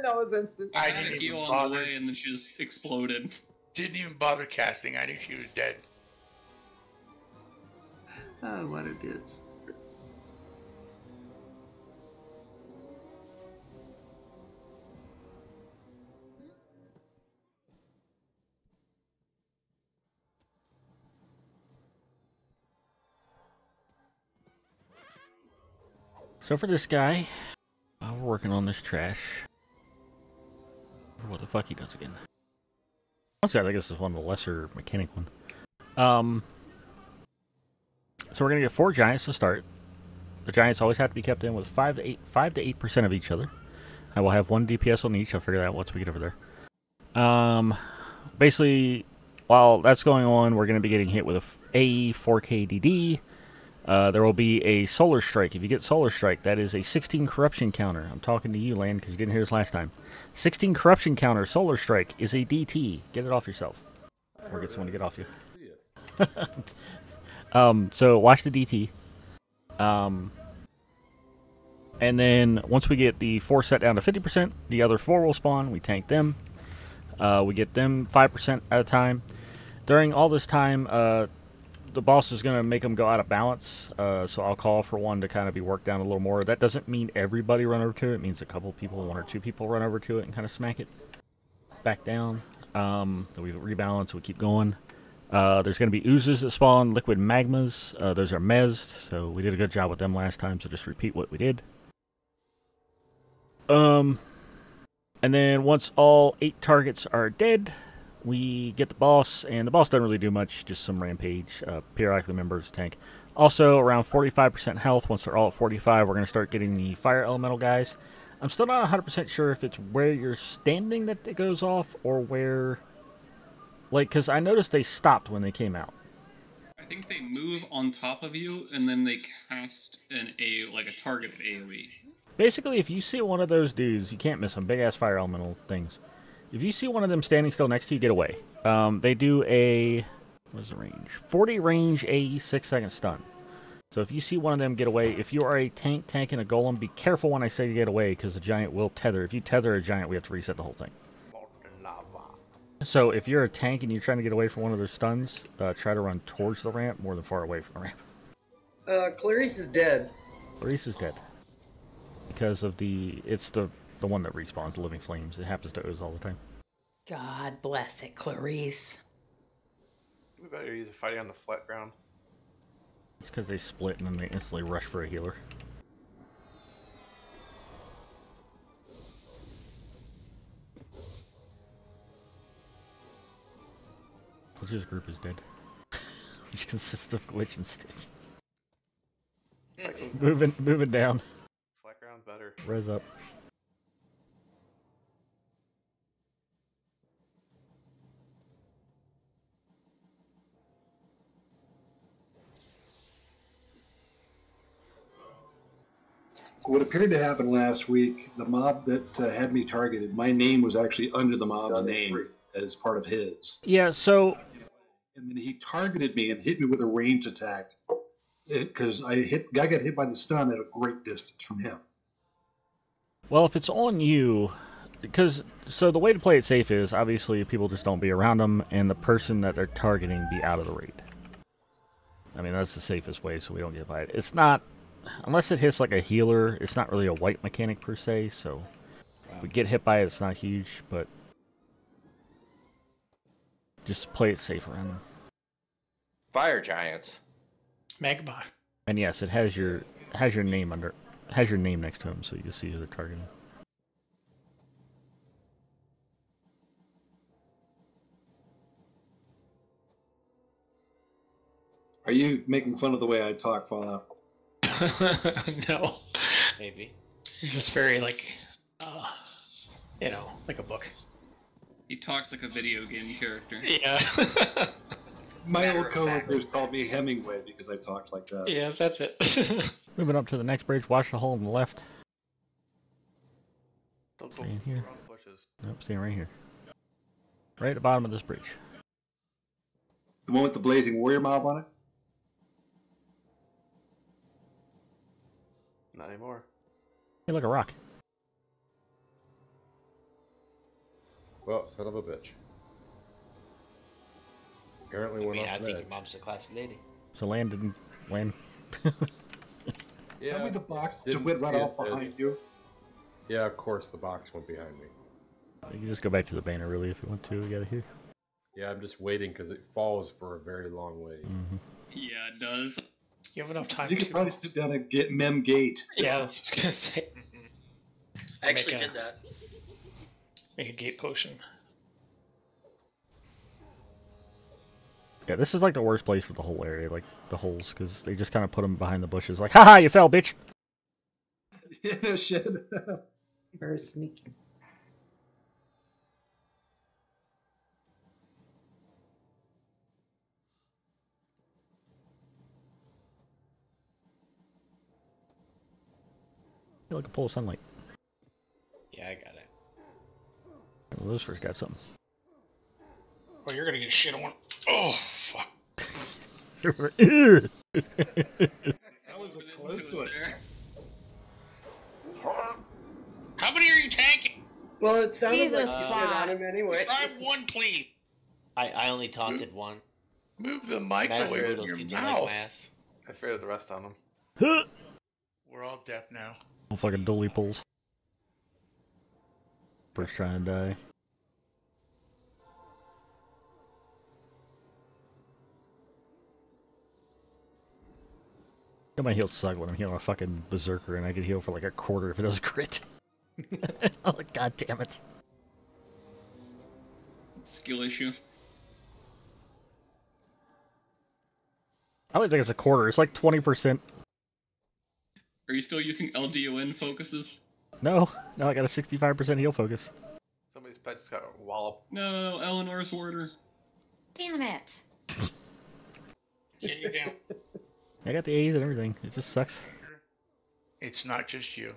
know it was instant. I had a didn't heal even on bother. the way, and then she just exploded. Didn't even bother casting. I knew she was dead. Oh, what it is. So for this guy, we're working on this trash. What the fuck he does again? Honestly, I think this is one of the lesser mechanic one. So we're gonna get 4 giants to start. The giants always have to be kept in with 5 to 8% of each other. I will have 1 DPS on each. I'll figure that out once we get over there. Basically, while that's going on, we're gonna be getting hit with a 4K DD. There will be a Solar Strike. If you get Solar Strike, that is a 16 corruption counter. I'm talking to you, Land, because you didn't hear this last time. 16 corruption counter, Solar Strike, is a DT. Get it off yourself. Or get someone to get off you. So watch the DT. And then once we get the 4 set down to 50%, the other 4 will spawn. We tank them. We get them 5% at a time. During all this time, the boss is going to make them go out of balance, so I'll call for one to kind of be worked down a little more. That doesn't mean everybody run over to it. It means a couple people, 1 or 2 people run over to it and kind of smack it back down. Then we rebalance, we keep going. There's going to be oozes that spawn, liquid magmas. Those are mezzed, so we did a good job with them last time, so just repeat what we did. And then once all 8 targets are dead, we get the boss, and the boss doesn't really do much, just some rampage, periodically members tank. Also, around 45% health. Once they're all at 45, we're going to start getting the fire elemental guys. I'm still not 100% sure if it's where you're standing that it goes off, or where... Like, because I noticed they stopped when they came out. I think they move on top of you, and then they cast like a targeted AoE. Basically, if you see one of those dudes, you can't miss them, big-ass fire elemental things. If you see one of them standing still next to you, get away. They do a... What is the range? 40 range AE 6-second stun. So if you see one of them, get away. If you are a tank tanking a golem, be careful when I say to get away, because the giant will tether. If you tether a giant, we have to reset the whole thing. So if you're a tank and you're trying to get away from one of their stuns, try to run towards the ramp more than far away from the ramp. Clarice is dead. Clarice is dead. Because of the... It's the one that respawns the living flames. It happens to Oz all the time. God bless it, Clarice. We better use a fighting on the flat ground. It's because they split and then they instantly rush for a healer. Glitch's group is dead. Which consists of Glitch and Stitch. Moving down. Flat ground better. Res up. What appeared to happen last week, the mob that had me targeted, my name was actually under the mob's name as part of his. Yeah, so... And then he targeted me and hit me with a ranged attack. Because I got hit by the stun at a great distance from him. Well, if it's on you... Because, so the way to play it safe is, obviously, people just don't be around them, and the person that they're targeting be out of the raid. I mean, that's the safest way, so we don't get by it. It's not... Unless it hits like a healer, it's not really a white mechanic per se, so if we get hit by it, it's not huge, but just play it safe around them. Fire giants. Magma. And yes, it has your name next to him, so you can see who they're targeting. Are you making fun of the way I talk, Fallout? No. Maybe. You're just very, like a book. He talks like a video game character. Yeah. My old coworkers called me Hemingway because I talked like that. Yes, that's it. Moving up to the next bridge, watch the hole on the left. Don't go Staying here. around the bushes. Nope, staying right here. Right at the bottom of this bridge. The one with the blazing warrior mob on it? Not anymore. Hey, look, a rock. Well, son of a bitch. Apparently we're I not think mad. your mom's a classy lady. So land didn't land. Yeah. Tell me the box just Didn't went right see it, off behind did. you. Yeah, of course the box went behind me. You can just go back to the banner, really, if you want to. We got it here. Yeah, I'm just waiting because it falls for a very long ways. Mm-hmm. Yeah, it does. You have enough time You could to. probably sit down and get Mem Gate. Yeah, that's what I was gonna say. I actually Make a- did that. Make a gate potion. Yeah, this is like the worst place for the whole area, like the holes, because they just kind of put them behind the bushes, like, haha, you fell, bitch! Yeah, no shit. Very sneaky. I feel like a pull of sunlight. Yeah, I got it. Well, those first got something. Oh, you're gonna get shit on. Oh, fuck. That was a close one. How many are you tanking? Well, it sounded Jesus like you did fuck. on him anyway. Try one, please. I only taunted one. Move the mic Master away from Noodles your seemed to like mouth. my ass. I faded the rest on them. We're all deaf now. Fucking dolly pulls. First trying to die. My heals suck when I'm healing a fucking berserker, and I can heal for like a quarter if it does crit. Oh, god damn it. Skill issue. I don't think it's a quarter, it's like 20%. Are you still using LDON focuses? No, I got a 65% heal focus. Somebody's pet just got a wallop. No, Eleanor's warder. Damn it. Get you down. I got the A's and everything, it just sucks. It's not just you.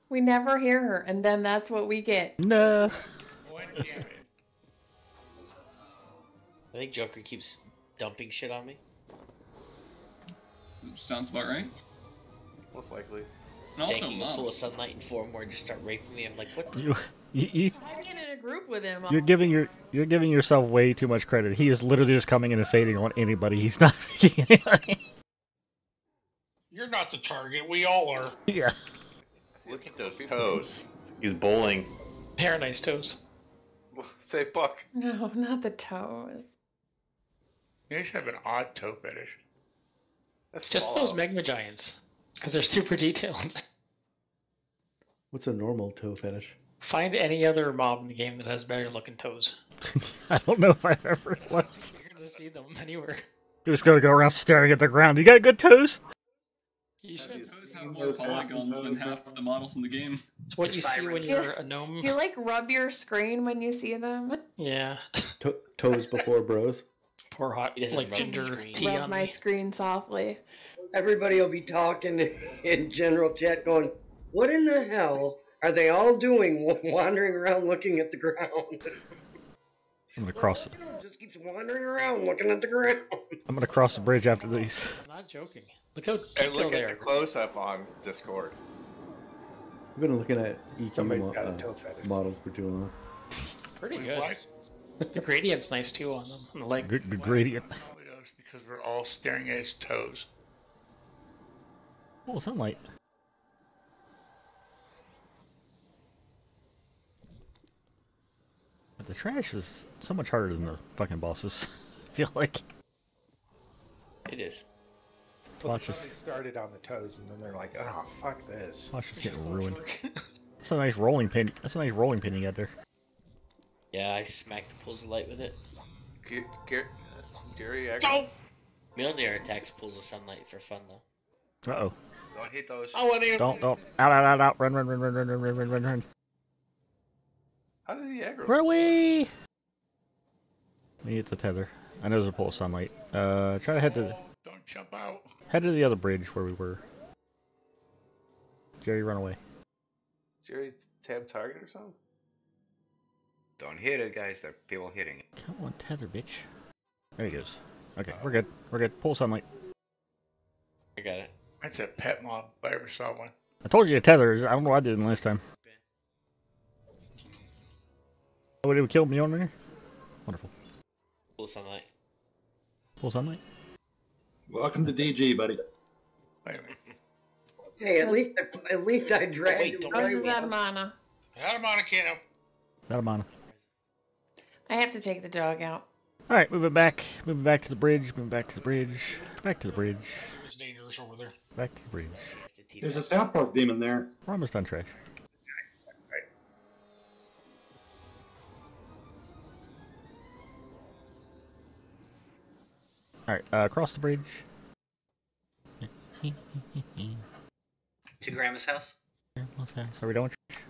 We never hear her, and then that's what we get. No. Damn it. I think Joker keeps dumping shit on me. Sounds about right. Most likely. And also Taking a pool of mobs. sunlight and 4 more just start raping me. I'm like, what the? You I get in a group with him. you're giving yourself way too much credit. He is literally just coming in and fading on anybody. He's not making anybody. You're not the target. We all are. Yeah. Look at those toes. He's bowling. They're nice toes. Save Buck. No, not the toes. You guys have an odd toe fetish. That's Just Fallout. those magma giants, because they're super detailed. What's a normal toe fetish? Find any other mob in the game that has better looking toes. I don't know if I've ever looked. You're gonna see them anywhere. You're just gonna go around staring at the ground. You got good toes? You should. Toes have more polygons than half the models in the game. It's what you see when Do you're a gnome. Do you like rub your screen when you see them? Yeah. Toes before bros? Pour hot, He doesn't like rub the ginger screen. tea Rub on my me. screen softly. Everybody will be talking in general chat going, what in the hell are they all doing wandering around looking at the ground? I'm gonna cross. Just keeps wandering around looking at the ground. I'm gonna cross the bridge after these. I'm not joking. Look how Hey, detailed look they at the are. close-up on Discord. I've been looking at Somebody's EQ got a toe fetish. models for too long. Pretty Wait, good. what? The gradient's nice too on them, on the legs. The gradient. Probably does, because we're all staring at his toes. Oh, sunlight. But the trash is so much harder than the fucking bosses. I feel like. It is. Watch this. They started on the toes and then they're like, oh, fuck this. Watch this getting ruined. That's a nice rolling pin. That's a nice rolling pin you got there. Yeah, I smacked the pools of light with it. Gary, Mjolnir attacks pools of sunlight for fun though. Uh oh. Don't hit those. I want him. Don't. Out. Run. How did he aggro? Run away! Need to tether. I know there's a pole of sunlight. Try to head to Don't jump out. the other bridge where we were. Jerry, run away. Jerry tab target or something? Don't hit it, guys. There are people hitting it. Come on, tether, bitch. There he goes. Okay, we're good. We're good. Pull sunlight. I got it. That's a pet mob if I ever saw one. I told you to tether. I don't know why I didn't last time. Oh, did we kill me on there? Wonderful. Full sunlight. Full sunlight. Welcome to DG, buddy. Wait a minute. Hey, at least I dragged you. Rose is out of mana. Out of mana, can't help. Not a mana. I have to take the dog out. All right, moving back to the bridge. Moving back to the bridge. Back to the bridge. It's dangerous over there. Back to the bridge. There's a South Park demon there. We're almost done, trash. All right, across the bridge. To Grandma's house? Okay, so we don't trash.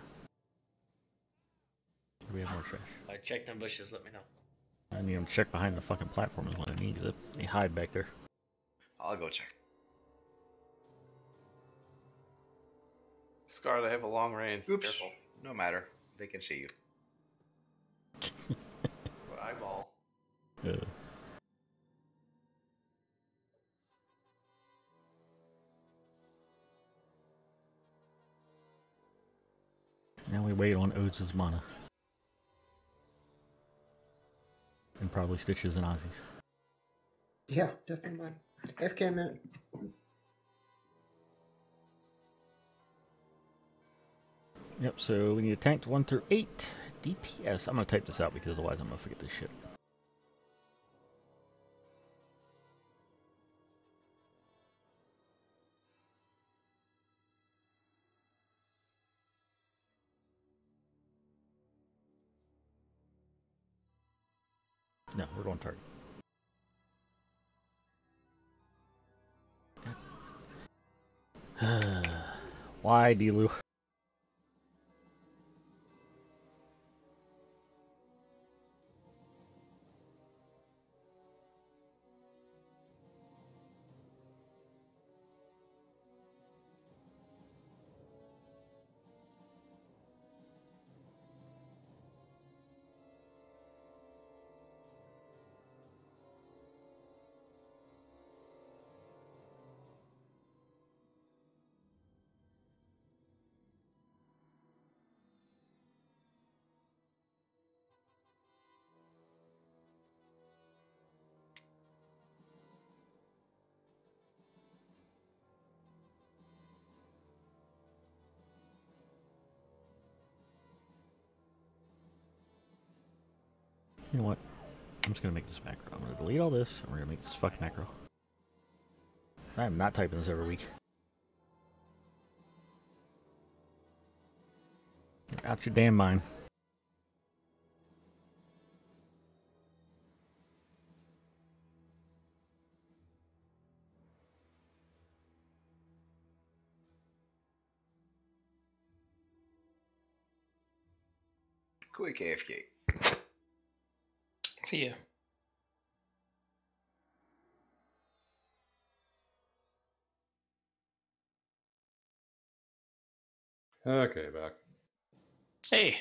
Or do we have more trash? I checked them bushes, let me know. I need them to check behind the fucking platform is what I need, because they hide back there. I'll go check. Scar, they have a long range. Oops. Careful. No matter. They can see you. Eyeball. Now we wait on Odes' mana. And probably Stitches and Ozzy's. Yeah, definitely. FK minute. Yep, so we need a tank 1 through 8 DPS. I'm gonna type this out because otherwise I'm gonna forget this shit. No, we're going target. Why, Delu? You know what? I'm just gonna make this macro. I'm gonna delete all this, and we're gonna make this fucking macro. I am not typing this every week. You're out your damn mind. Quick AFK. See ya. Okay, back. Hey.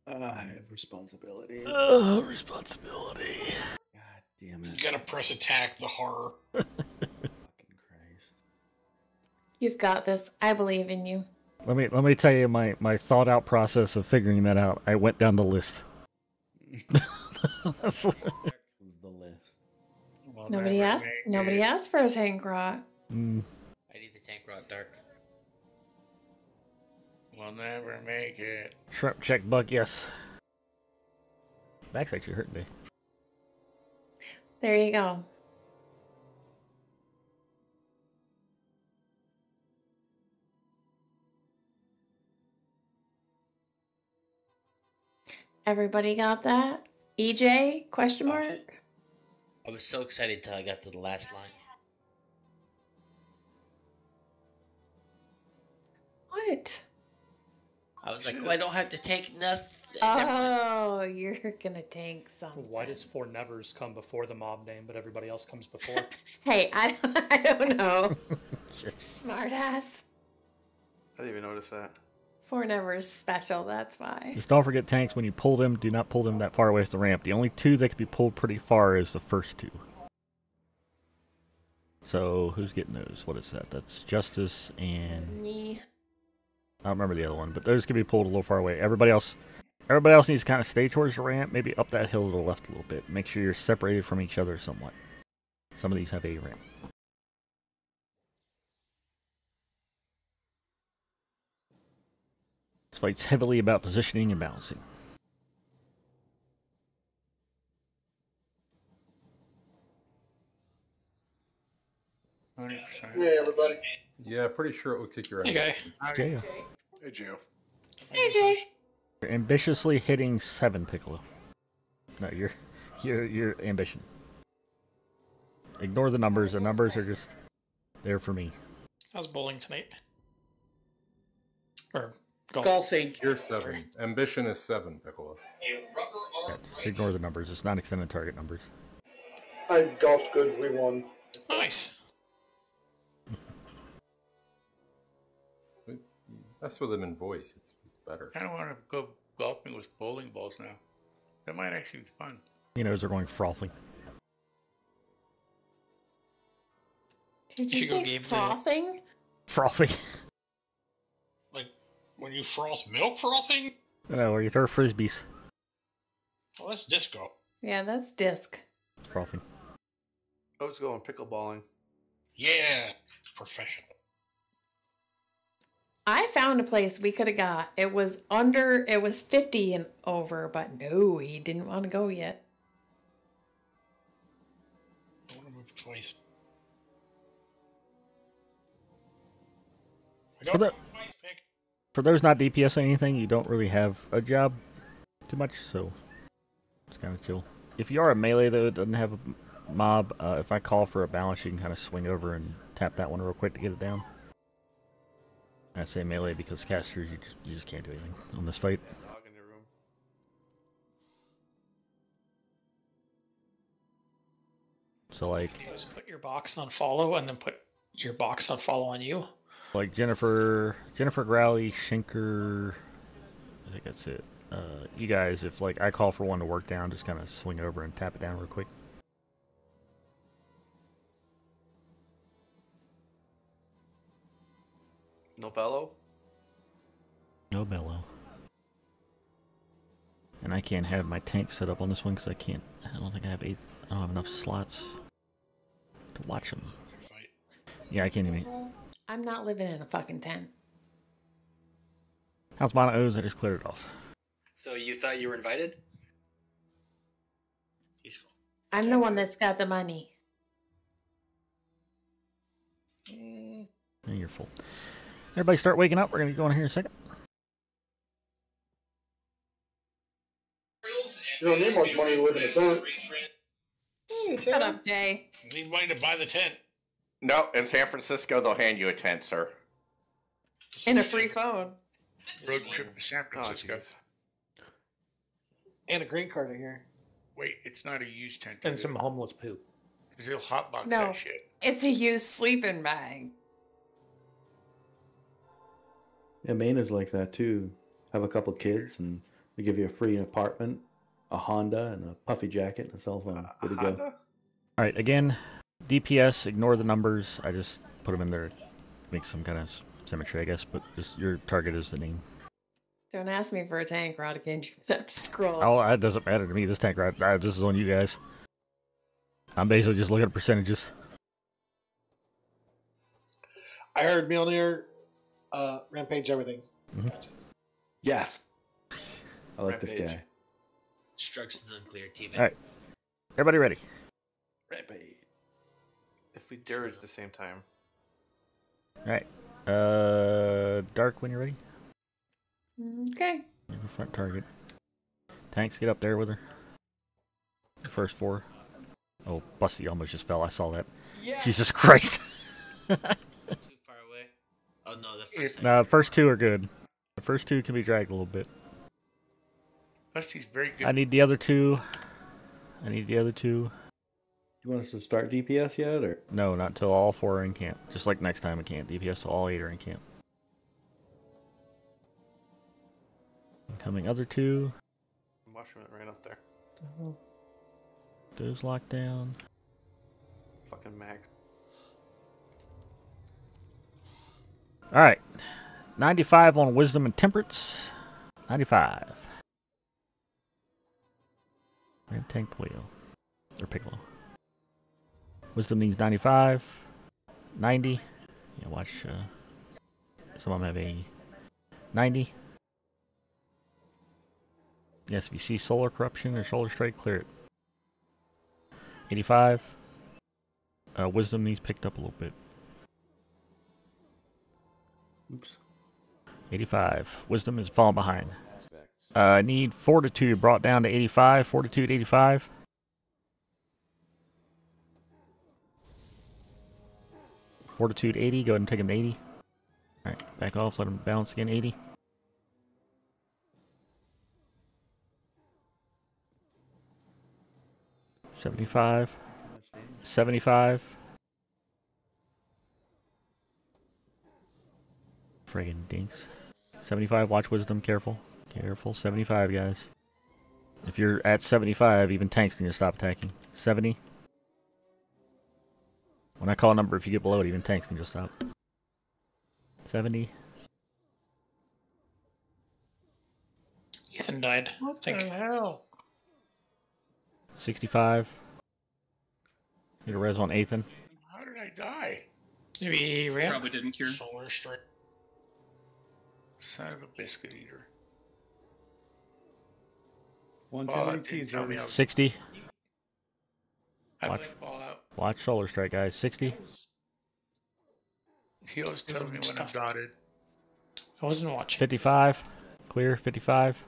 I have responsibility. Responsibility. God damn it. You gotta press attack the horror. You've got this. I believe in you. Let me tell you my thought out process of figuring that out. I went down the list. That's the list. We'll Nobody never asked. make Nobody it. asked for a tank rot. I need the tank rot dark. We'll never make it. Shrimp check bug, yes. Back's actually hurting me. There you go. Everybody got that? EJ? Question mark? I was so excited till I got to the last line. What? I was like, oh, I don't have to take nothing. Oh, you're gonna tank something. Why does Four Nevers come before the mob name, but everybody else comes before? Hey, I don't know. Smart ass. I didn't even notice that. Four Nevers special, that's why. Just don't forget tanks, when you pull them, do not pull them that far away from the ramp. The only two that can be pulled pretty far is the first two. So, who's getting those? What is that? That's Justice and... Me. I don't remember the other one, but those can be pulled a little far away. Everybody else needs to kind of stay towards the ramp, maybe up that hill to the left a little bit. Make sure you're separated from each other somewhat. Some of these have a ramp. This fight's heavily about positioning and balancing. 100%. Hey, everybody. Yeah, pretty sure it looks like you're Hey, guy. Jay. Hey, Joe. Hey, Jay. You're ambitiously hitting 7, Piccolo. No, your ambition. Ignore the numbers. The numbers are just there for me. How's bowling tonight? Or golf? Golfing. You're 7. Ambition is 7, Piccolo. Yeah, just ignore the numbers. It's not extended target numbers. I golfed good. We won. Nice. That's with them in voice. It's better. I kind of want to go golfing with bowling balls now. That might actually be fun. You know, they're going frothing. Did you say frothing? Frothing. Like when you froth milk frothing? No, where you throw frisbees. Well, that's disco. Yeah, that's disc. Frothing. I was going pickleballing. Yeah, professional. I found a place we could have got. It was 50 and over, but no, he didn't want to go yet. I want to move twice. For those not DPS anything, you don't really have a job too much, so it's kind of chill. If you are a melee though, it doesn't have a mob. If I call for a balance, you can kind of swing over and tap that one real quick to get it down. I say melee because casters, you just can't do anything on this fight. Dog in your room. So like, Just put your box on follow and then put your box on follow on you. like Jennifer Growley, Shinker, I think that's it. You guys, if like I call for one to work down, just kind of swing over and tap it down real quick. No bellow? No bellow. And I can't have my tank set up on this one because I don't think I don't have enough slots to watch them. Yeah, I can't even. I'm not living in a fucking tent. How's Mono O's? I just cleared it off. So you thought you were invited? I'm the one that's got the money. And you're full. Everybody start waking up. We're going to go in here in a second. You don't need much money to live in a tent. Shut up, Jay. Need money to buy the tent. No, in San Francisco, they'll hand you a tent, sir. And a free phone. Road trip to San Francisco. And a green card in here. Wait, it's not a used tent. And some homeless poop. They'll hotbox No, that shit. it's a used sleeping bag. Yeah, Maine is like that too. Have a couple kids and They give you a free apartment, a Honda, and a puffy jacket and a cell phone. Good to go. Honda? All right, again, DPS. Ignore the numbers. I just put them in there, to make some kind of symmetry, I guess. But just your target is the name. Don't ask me for a tank rod again. You have to scroll. Oh, that doesn't matter to me. This tank rod. This is on you guys. I'm basically just looking at percentages. I heard Mjolnir, Rampage, everything. Mm-hmm. Yes. I like this Rampage. guy. Instructions unclear, team. All right, everybody ready? Rampage. If we dirge at the same time. All right. Dark, when you're ready. Okay. Your front target. Tanks, get up there with her. The first 4. Oh, Busty almost just fell. I saw that. Yeah. Jesus Christ. Too far away. Oh no, the first. No, the first 2 are good. The first 2 can be dragged a little bit. Busty's very good. I need the other 2. I need the other 2. You want us to start DPS yet, or? No, not until all 4 are in camp. Just like next time I can't. DPS till all 8 are in camp. Incoming other 2. Mushroom that ran up there. Those locked down. Fucking Max. Alright. 95 on Wisdom and Temperance. 95. Red Tank Polio. Or Piccolo. Wisdom needs 95. 90. Yeah, watch. Some of them have 80. 90. Yes, if you see Solar Corruption or Solar Strike, clear it. 85. Wisdom needs picked up a little bit. Oops. 85. Wisdom is falling behind. I need Fortitude brought down to 85. Fortitude 85. Fortitude 80. Go ahead and take him to 80. Alright, back off. Let him bounce again. 80. $75. 75. Friggin' dinks. 75, watch Wisdom, careful. Careful, 75, guys. If you're at 75, even tanks need to stop attacking. 70. When I call a number, if you get below it, even tanks need to stop. 70. Ethan died. What I think. the hell? 65. Need a res on Ethan. How did I die? Maybe he ran. Probably didn't cure. Solar Strike. Son of a biscuit eater. One too Oh, many it didn't T's. tell me I was- 60. I Watch. went ball out. Watch Solar Strike, guys. 60. He always tells me when I'm dotted. I wasn't watching. 55. Clear. 55.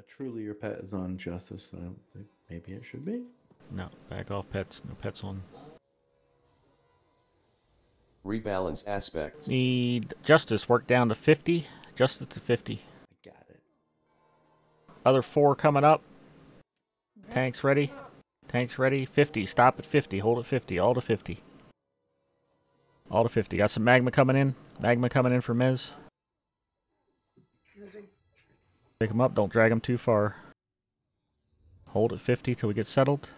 Truly, your pet is on Justice. So I don't think maybe it should be. No, back off pets. No pets on. Rebalance aspects. Need Justice. Work down to 50. Justice to 50. I got it. Other 4 coming up. Tanks ready. Tanks ready. 50. Stop at 50. Hold at 50. All to 50. All to 50. Got some magma coming in. Magma coming in for Mez. Pick them up. Don't drag them too far. Hold at 50 till we get settled.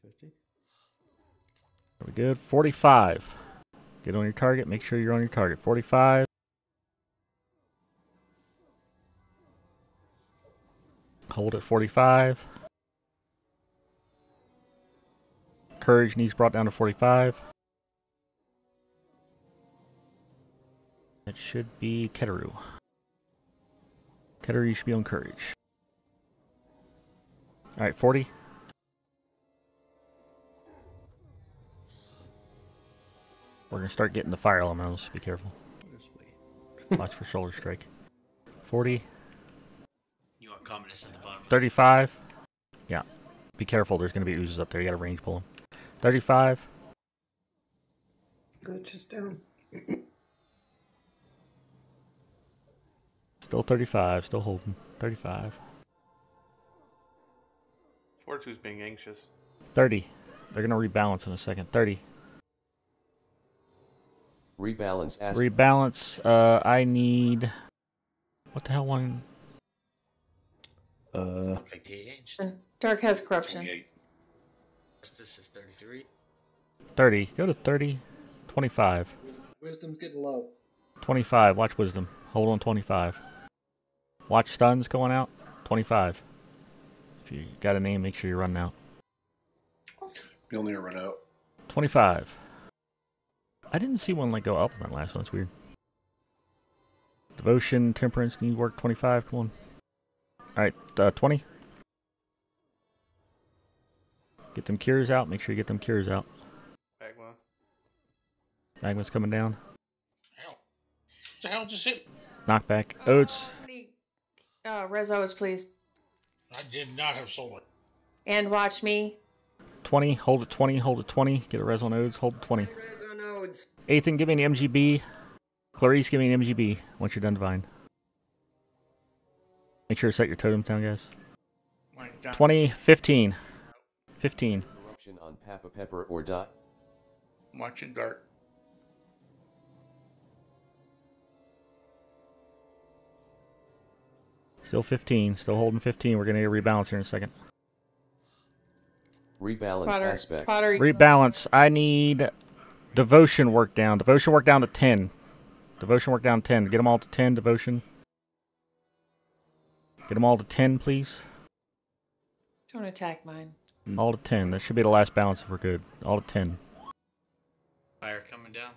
50. Are we good? 45. Get on your target. Make sure you're on your target. 45. Hold at 45. Courage needs brought down to 45. That should be Keteru. Keteru, you should be on Courage. Alright, 40. We're going to start getting the fire elementals. Be careful. Watch for shoulder strike. 40. You want Commodus at the bottom. 35. Yeah. Be careful. There's going to be oozes up there. You got to range pull them. 35. Just down. Still 35. Still holding. 35. Fortitude's being anxious. 30. They're going to rebalance in a second. 30. Rebalance aspects. Rebalance. I need... What the hell one... Dark has corruption. Justice is 33. 30. Go to 30. 25. Wisdom's getting low. 25. Watch wisdom. Hold on 25. Watch stuns going out. 25. If you got a name, make sure you're running out. You'll need to run out. 25. I didn't see one like go up on that last one. It's weird. Devotion, temperance, need work 25. Come on. Alright, 20. Get them cures out. Make sure you get them cures out. Magma. Magma's coming down. What the hell just hit? Knockback. Oats. Rezo's, please. I did not have solar. And watch me. 20. Hold it 20. Hold it 20. Get a res on Odes. Hold it 20. Res on Odes. Ethan, give me an MGB. Clarice, give me an MGB once you're done divine. Make sure to set your totems down, guys. 20, 15. 15. Corruption on Papa Pepper or Dot. Watching dark. Still 15. Still holding 15. We're going to get a rebalance here in a second. Rebalance aspect. Rebalance. I need devotion work down. Devotion work down to 10. Devotion work down to 10. Get them all to 10, devotion. Get them all to 10, please. Don't attack mine. All to 10. That should be the last balance if we're good. All to 10. Fire coming down.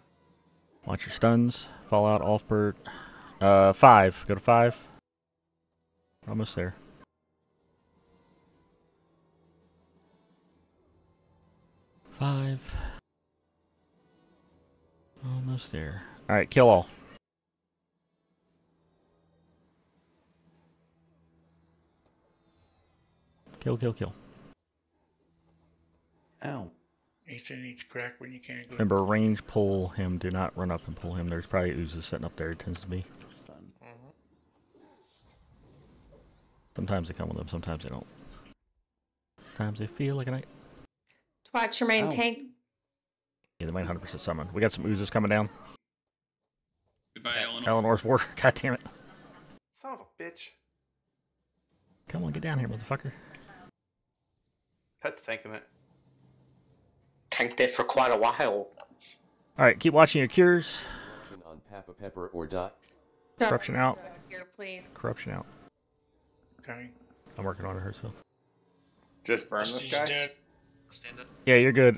Watch your stuns. Fallout, off-bird. 5. Go to 5. Almost there. 5. Almost there. Alright, kill all. Kill, kill, kill. Ow. Ethan needs crack when you can't go. Remember, range pull him. Do not run up and pull him. There's probably oozes sitting up there. It tends to be. Sometimes they come with them. Sometimes they don't. Sometimes they feel like a night. Watch your main tank. Yeah, they might 100% summon. We got some oozes coming down. Goodbye, Eleanor. Eleanor's war. God damn it. Son of a bitch. Come on, get down here, motherfucker. Pet's tanking it. Tanked it for quite a while. Alright, keep watching your cures. Corruption on Papa Pepper or Dot. Corruption out. Here, please. Corruption out. Okay. I'm working on it herself. Just burn this guy? Dead. Stand up. Yeah, you're good.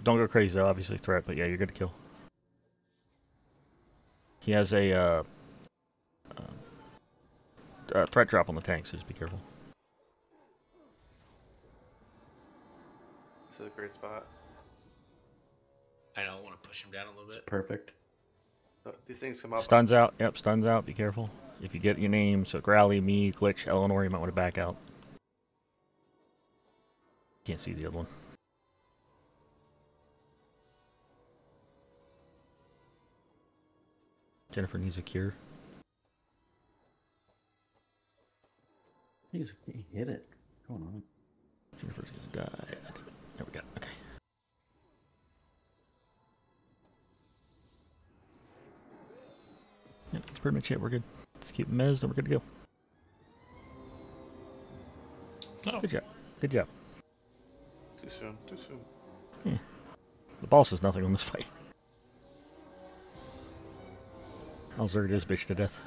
Don't go crazy though, obviously threat, but yeah, you're good to kill. He has a threat drop on the tank, so just be careful. This is a great spot. I don't want to push him down a little bit. Perfect. So these things come up. Stuns out. Yep, stuns out. Be careful. If you get your name, so Growly, me, Glitch, Eleanor, you might want to back out. Can't see the other one. Jennifer needs a cure. He hit it. What's going on? Jennifer's gonna die. There we go. Okay. Yeah, that's pretty much it. We're good. Let's keep them mezzed and we're good to go. No. Good job. Good job. Too soon. Too soon. Yeah. The boss is nothing on this fight. I'll zerg this bitch to death.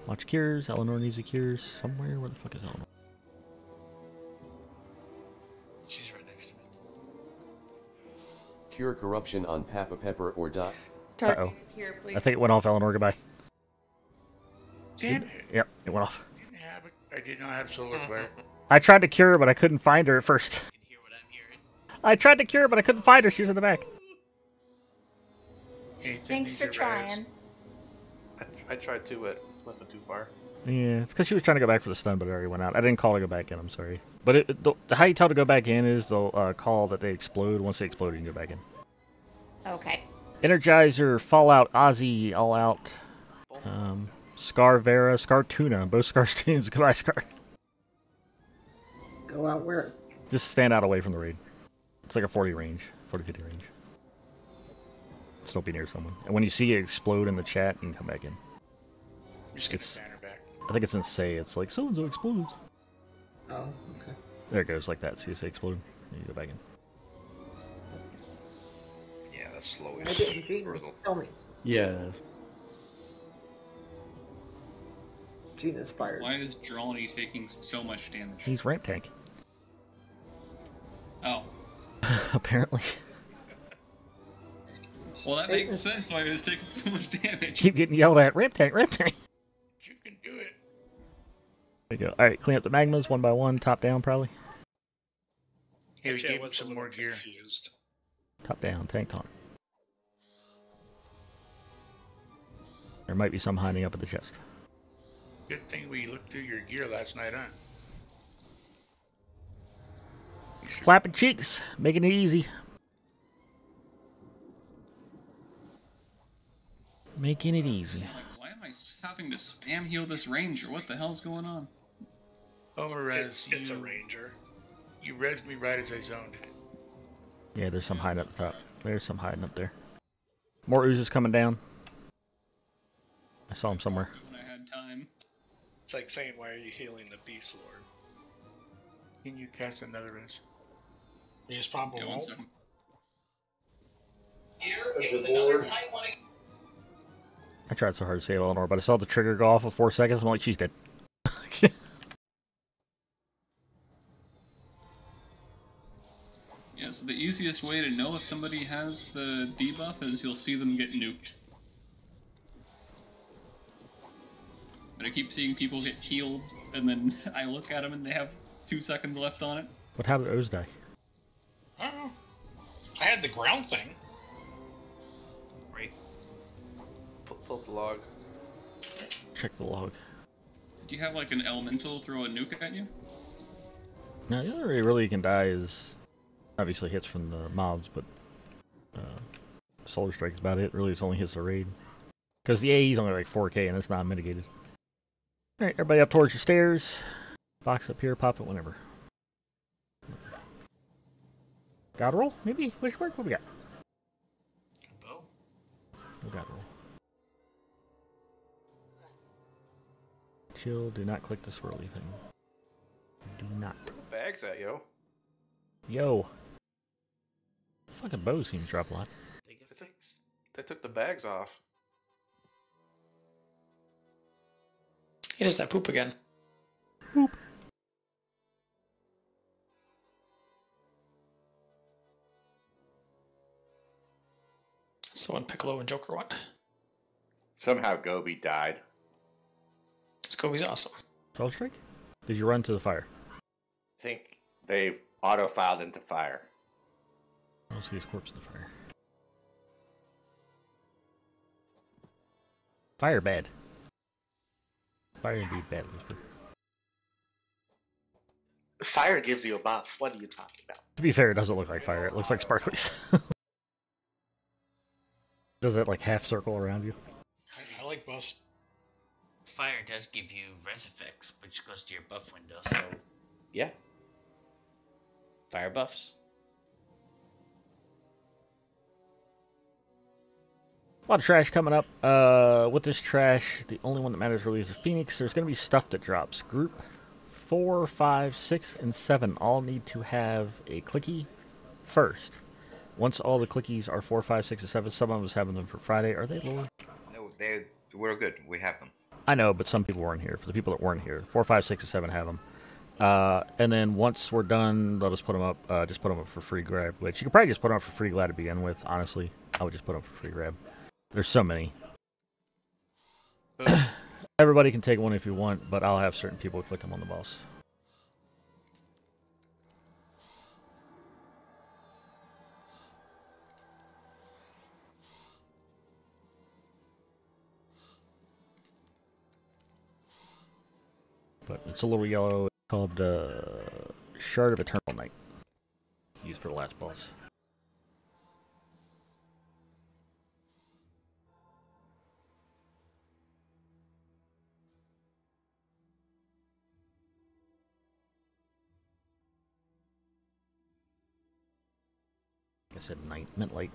Watch cures. Eleanor needs a cures somewhere. Where the fuck is Eleanor? She's right next to me. Cure corruption on Papa Pepper or Dot. Uh-oh. I think it went off, Eleanor. Goodbye. Damn it. Yep, it went off. I did not have solar flare. I tried to cure her, but I couldn't find her at first. I tried to cure her, but I couldn't find her. She was in the back. Thanks for trying. I tried to, but it must have been too far. Yeah, it's because she was trying to go back for the stun, but it already went out. I didn't call to go back in. I'm sorry. But how you tell to go back in is they'll call that they explode. Once they explode, you can go back in. Okay. Energizer, Fallout, Ozzy, All Out, Scar Vera, Scar Tuna. Both Scar Tunas. Goodbye, Scar. Go out where? Just stand out away from the raid. It's like a 40 range, 40-50 range. Just don't be near someone. And when you see it explode in the chat, you can come back in. Just get the banner back. I think it's in say. It's like so and so explodes. Oh, okay. There it goes, like that. See, say explode. You go back in. Yeah, that's slow. I didn't Gene, tell me. Yeah. Gene is fired. Why is Drawny taking so much damage? He's ramp tank. Oh. Apparently. Well, that makes sense why he was taking so much damage. Keep getting yelled at. Ramp tank, ramp tank. You can do it. There you go. Alright, clean up the magmas one by one, top down probably. Hey, we Actually, I gave him was a some little more gear. confused. Top down, tank on. There might be some hiding up at the chest. Good thing we looked through your gear last night, huh? Clapping cheeks, making it easy. Making it easy. Like, why am I having to spam heal this ranger? What the hell's going on? Omerez, It's a ranger. You rezzed me right as I zoned. Yeah, there's some hiding up the top. There's some hiding up there. More oozes coming down. I saw him somewhere. When I had time. It's like saying, why are you healing the Beast Lord? Can you cast another res? You just pop a Yeah, 1 wall. second. Here, it was another tight one. I tried so hard to save Eleanor, but I saw the trigger go off for 4 seconds. I'm like, she's dead. Yeah, so the easiest way to know if somebody has the debuff is you'll see them get nuked. But I keep seeing people get healed, and then I look at them and they have 2 seconds left on it. But how did Oz die? I don't know. I had the ground thing. Right. Pull up the log. Check the log. Did you have like an elemental throw a nuke at you? Now, the only way really you can die is obviously hits from the mobs, but Solar Strike is about it. Really, it's only hits the raid. Because the AE is only like 4k and it's not mitigated. Alright, everybody up towards your stairs. Box up here, pop it whenever. God roll? Maybe? Which work? What we got? Bow. We got roll. Chill, do not click the swirly thing. Do not. Bags at yo. Yo. Fucking bows seem to drop a lot. They took the bags off. It is that poop again. Poop. So when Piccolo and Joker went. Somehow Gobi died. Scobie's awesome. Soul Strike? Did you run to the fire? I think they auto-filed into fire. I don't see his corpse in the fire. Fire bad. Fire indeed bad, Whisper. Fire gives you a buff. What are you talking about? To be fair, it doesn't look like fire. It looks like sparklies. Does that like half circle around you? I like buffs. Fire does give you res effects, which goes to your buff window, so yeah. Fire buffs. A lot of trash coming up. With this trash, the only one that matters really is the Phoenix. There's going to be stuff that drops. Group 4, 5, 6, and 7 all need to have a clicky first. Once all the clickies are 4, 5, 6, and 7, some of us having them for Friday. Are they lower? No, we're good. We have them. I know, but some people weren't here. For the people that weren't here, 4, 5, 6, and 7 have them. And then once we're done, let us put them up. Just put them up for free grab. Which you could probably just put them up for free glad to begin with. Honestly, I would just put them up for free grab. There's so many. Everybody can take one if you want, but I'll have certain people click them on the boss. But it's a little yellow. It's called Shard of Eternal Night. Used for the last boss. I said night, meant light.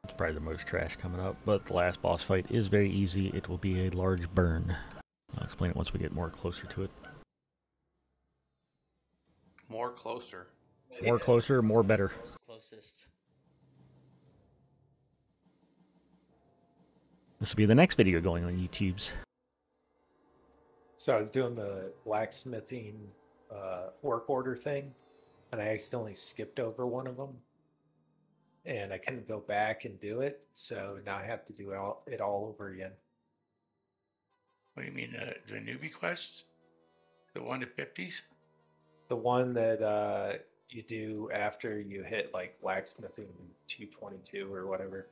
It's probably the most trash coming up, but the last boss fight is very easy. It will be a large burn. I'll explain it once we get more closer to it. More closer. More closer, more better. Closest. This will be the next video going on YouTube's. So I was doing the blacksmithing work order thing, and I accidentally skipped over one of them. And I couldn't go back and do it, so now I have to do it all over again. What do you mean, the newbie quest? The 1 to 50s? The one that you do after you hit like blacksmithing 222 or whatever.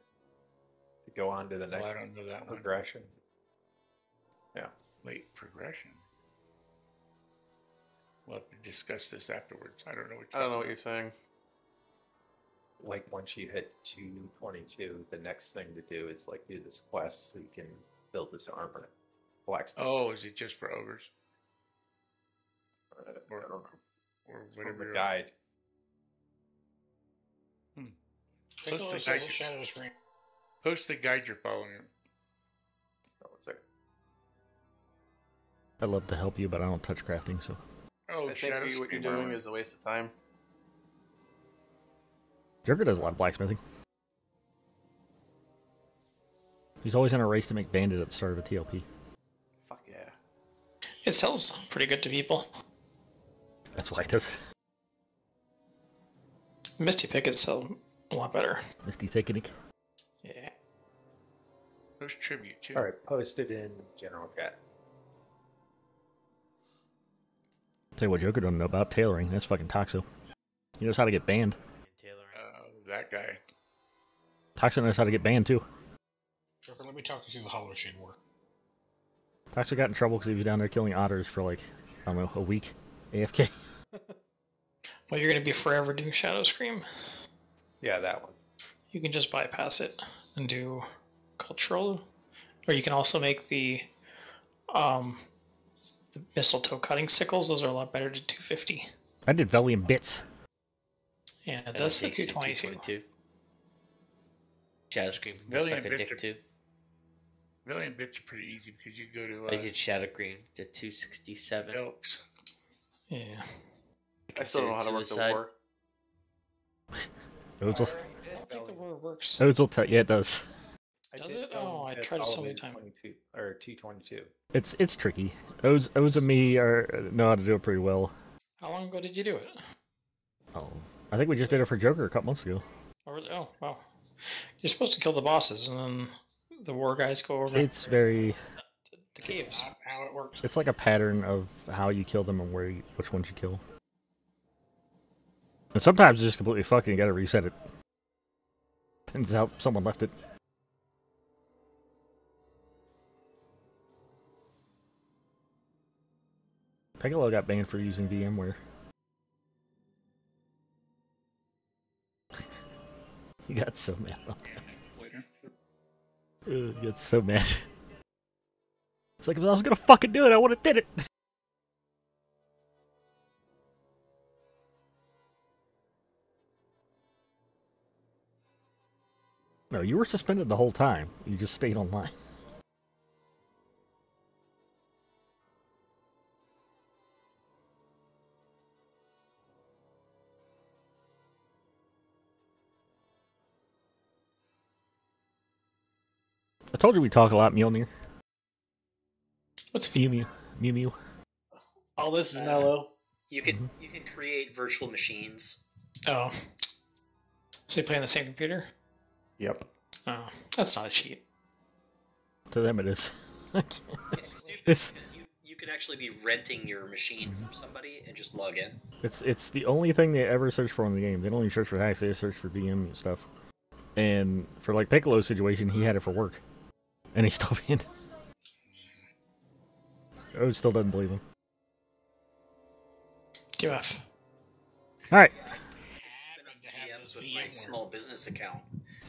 To go on to the next I don't know that one. progression. Yeah. Wait, progression? We'll have to discuss this afterwards. I don't know what you're saying. Like once you hit 222, the next thing to do is like do this quest so you can build this armor. Blacksmith. Oh, is it just for ogres? I don't know. Or From whatever. the guide. Post the guide you're following. Oh, one second. I'd love to help you, but I don't touch crafting, so. Oh, I think what you're doing is a waste of time. Joker does a lot of blacksmithing. He's always in a race to make bandit at the start of a TLP. Fuck yeah. It sells pretty good to people. That's why it does. Misty Pickets sell a lot better. Misty Thickening. Yeah. Those tribute too. Alright, post it in general chat. Tell you what Joker don't know about tailoring. That's fucking Toxo. He knows how to get banned. That guy. Toxo knows how to get banned too. Joker, let me talk you through the Hollow Machine war. Toxo got in trouble because he was down there killing otters for like, I don't know, a week. AFK. Well, you're going to be forever doing Shadow Scream. Yeah, that one. You can just bypass it and do Cultural. Or you can also make the mistletoe cutting sickles. Those are a lot better to 250. I did Velium Bits. Yeah, it does say 222. Shadow Scream can suck a dick too. Million bits are pretty easy because you go to. I did Shadow Scream to 267. Elks. Yeah. I still don't know how to work the war. Odes will, I don't think the war works. Odes will tell. Yeah, it does. Does it? Oh, I tried it so many times. 222. It's tricky. Odes and me know how to do it pretty well. How long ago did you do it? Oh, I think we just did it for Joker a couple months ago. Oh, really? Oh, wow. You're supposed to kill the bosses, and then the war guys go over. It's very. The caves. How it works. It's like a pattern of how you kill them and which ones you kill. And sometimes it's just completely fucking. You gotta reset it. Depends how someone left it. Piccolo got banned for using VMware. He got so mad about that. He got so mad. It's like, if I was gonna fucking do it, I would have did it. No, you were suspended the whole time. You just stayed online. I told you we talk a lot, Mjolnir. What's Mew Mew? Mew Mew. All this is mellow. You can create virtual machines. Oh. So you play on the same computer? Yep. Oh, that's not a cheat. To them it is. It's stupid because you could actually be renting your machine from somebody and just log in. It's the only thing they ever search for in the game. They don't even search for hacks, they search for VM and stuff. And for like Piccolo's situation, he had it for work. And he still banned. Ode still doesn't believe him. QF. Alright. DMs with my small business account.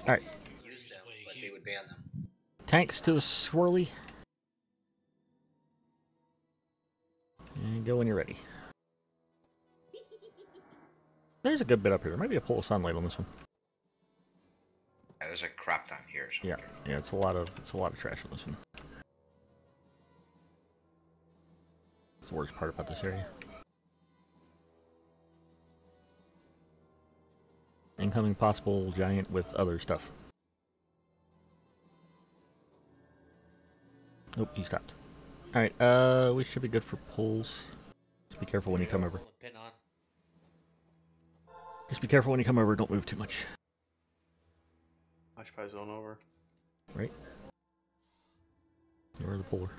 Alright. Use them, but they would ban them. Tanks to the swirly. And go when you're ready. There's a good bit up here. There might be a pull of sunlight on this one. there's a crap ton here. So Yeah, yeah, it's a lot of trash on this one. That's the worst part about this area. Incoming possible giant with other stuff. Nope, he stopped. Alright, we should be good for pulls. Just be careful when you come over. Just be careful when you come over, don't move too much. I should probably zone over. Right? Where's the puller?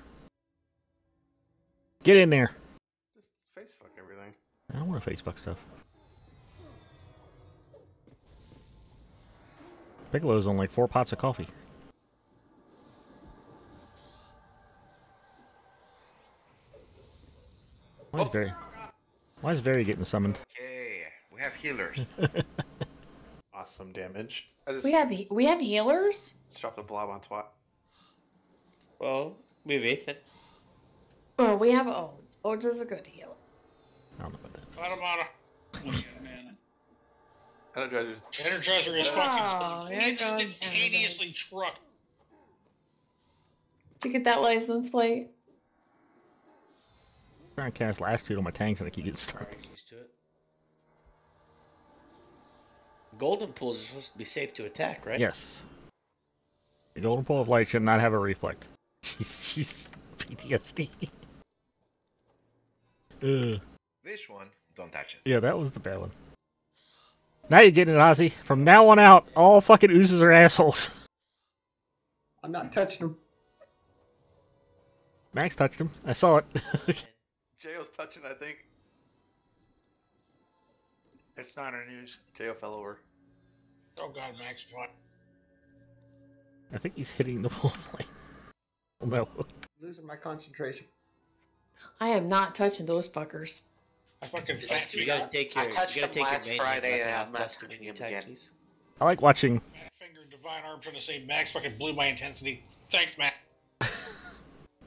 Get in there! Just face fuck everything. I don't want to face fuck stuff. Piccolo's on like 4 pots of coffee. Why is Very getting summoned? Okay, we have healers. Awesome damage. We have healers? Just drop the blob on twat. Well, we have Ethan. Oh, we have Odes. Odes is a good healer. I don't know about that. Energizer is fucking instantaneously trucked. Did you get that license plate? I'm trying to cast Lassitude on my tanks and I keep getting stuck. Used to it. Golden pools are supposed to be safe to attack, right? Yes. The Golden Pool of Light should not have a reflect. She's PTSD. Ugh. This one, don't touch it. Yeah, that was the bad one. Now you're getting it, Ozzy. From now on out, all fucking oozes are assholes. I'm not touching them. Max touched him. I saw it. J.O.'s touching, I think. It's not our news. J.O. fell over. Oh god, Max, what? I think he's hitting the wall plane. Oh no. Losing my concentration. I am not touching those fuckers. I fucking You gotta take your. I touched you gotta them take last your Friday and off I'm not Dustin touching when you them attack, again. please. I like watching. Finger Divine Arm trying to say Max fucking blew my intensity. Thanks, Max.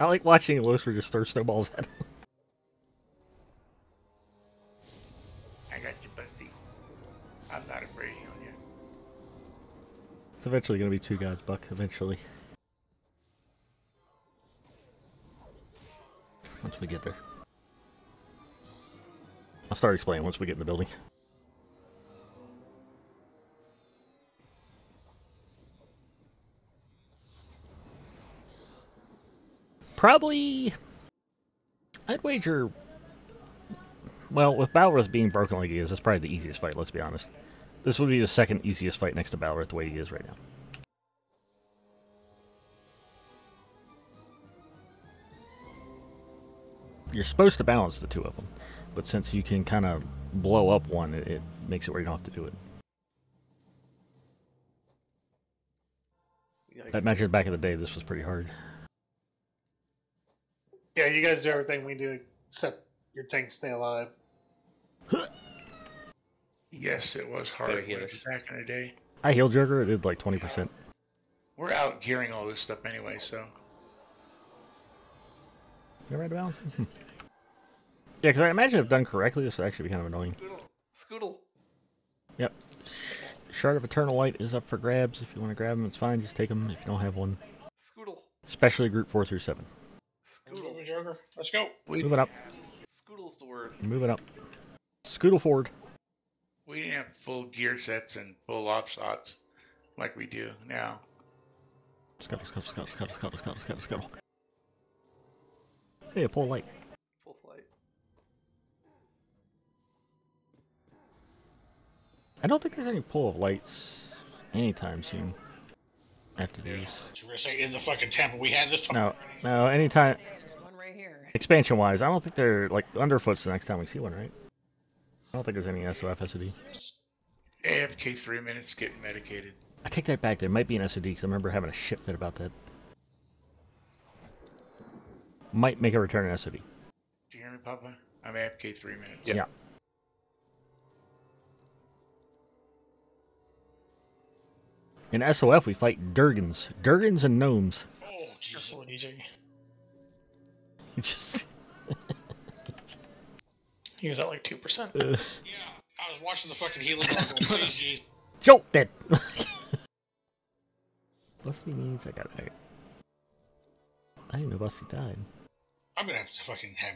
I like watching Lucifer just throw snowballs at him. I got you, Busty. I'm not afraid on you. It's eventually gonna be 2 gods, Buck. Eventually. Once we get there. I'll start explaining once we get in the building. Probably... I'd wager... Well, with Balrith being broken like he is, that's probably the easiest fight, let's be honest. This would be the second easiest fight next to Balrith the way he is right now. You're supposed to balance the 2 of them, but since you can kind of blow up one, it makes it where you don't have to do it. I imagine back in the day this was pretty hard. Yeah, you guys do everything we do except your tanks stay alive. Yes, it was hard back in the day. I healed Joker, it did like 20%. We're out gearing all this stuff anyway, so. You right to balance? Yeah, because I imagine if done correctly, this would actually be kind of annoying. Scoodle. Yep. Shard of Eternal Light is up for grabs. If you want to grab them, it's fine. Just take them if you don't have one. Scoodle. Especially group 4 through 7. Scoodle, Joker. Let's go. Move it up. Scoodle's the word. Move it up. Scoodle forward. We didn't have full gear sets and full offshots like we do now. Scuttle, scuttle, scuttle, scuttle, scuttle, scuttle, scuttle, scuttle. Hey, pull light. Full flight. I don't think there's any pull of lights anytime soon. After these. You were saying in the fucking temple we had this. No, anytime. There's one right here. Expansion-wise, I don't think they're like underfoot's the next time we see one, right? I don't think there's any SOF SOD. AFK 3 minutes getting medicated. I take that back. There might be an SOD because I remember having a shit fit about that. Might make a return in SOD. Do you hear me, Papa? I'm AFK 3 minutes. Yeah. In SOF, we fight Durgans. Durgans and gnomes. Oh, Jesus. You just... He was at like 2%. Yeah, I was watching the fucking healing. Please, Jolt dead. Busty needs. I didn't know Busty died. I'm gonna have to fucking have.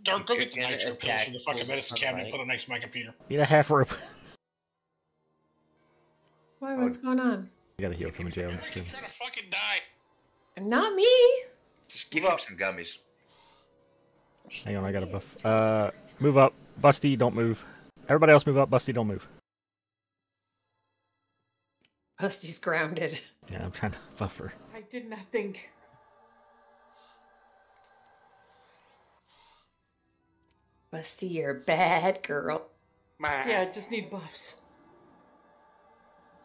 Dark, go get the nitro pills from the fucking medicine cabinet and put them next to my computer. Need a half rope. Why? What's going on? You gotta heal from the jail. I'm just kidding. Trying to fucking die. Not me. Just give him some gummies. Hang on, I got a buff. Move up. Busty, don't move. Everybody else move up. Busty, don't move. Busty's grounded. Yeah, I'm trying to buffer. I did nothing. Busty, you're a bad girl. Yeah, I just need buffs.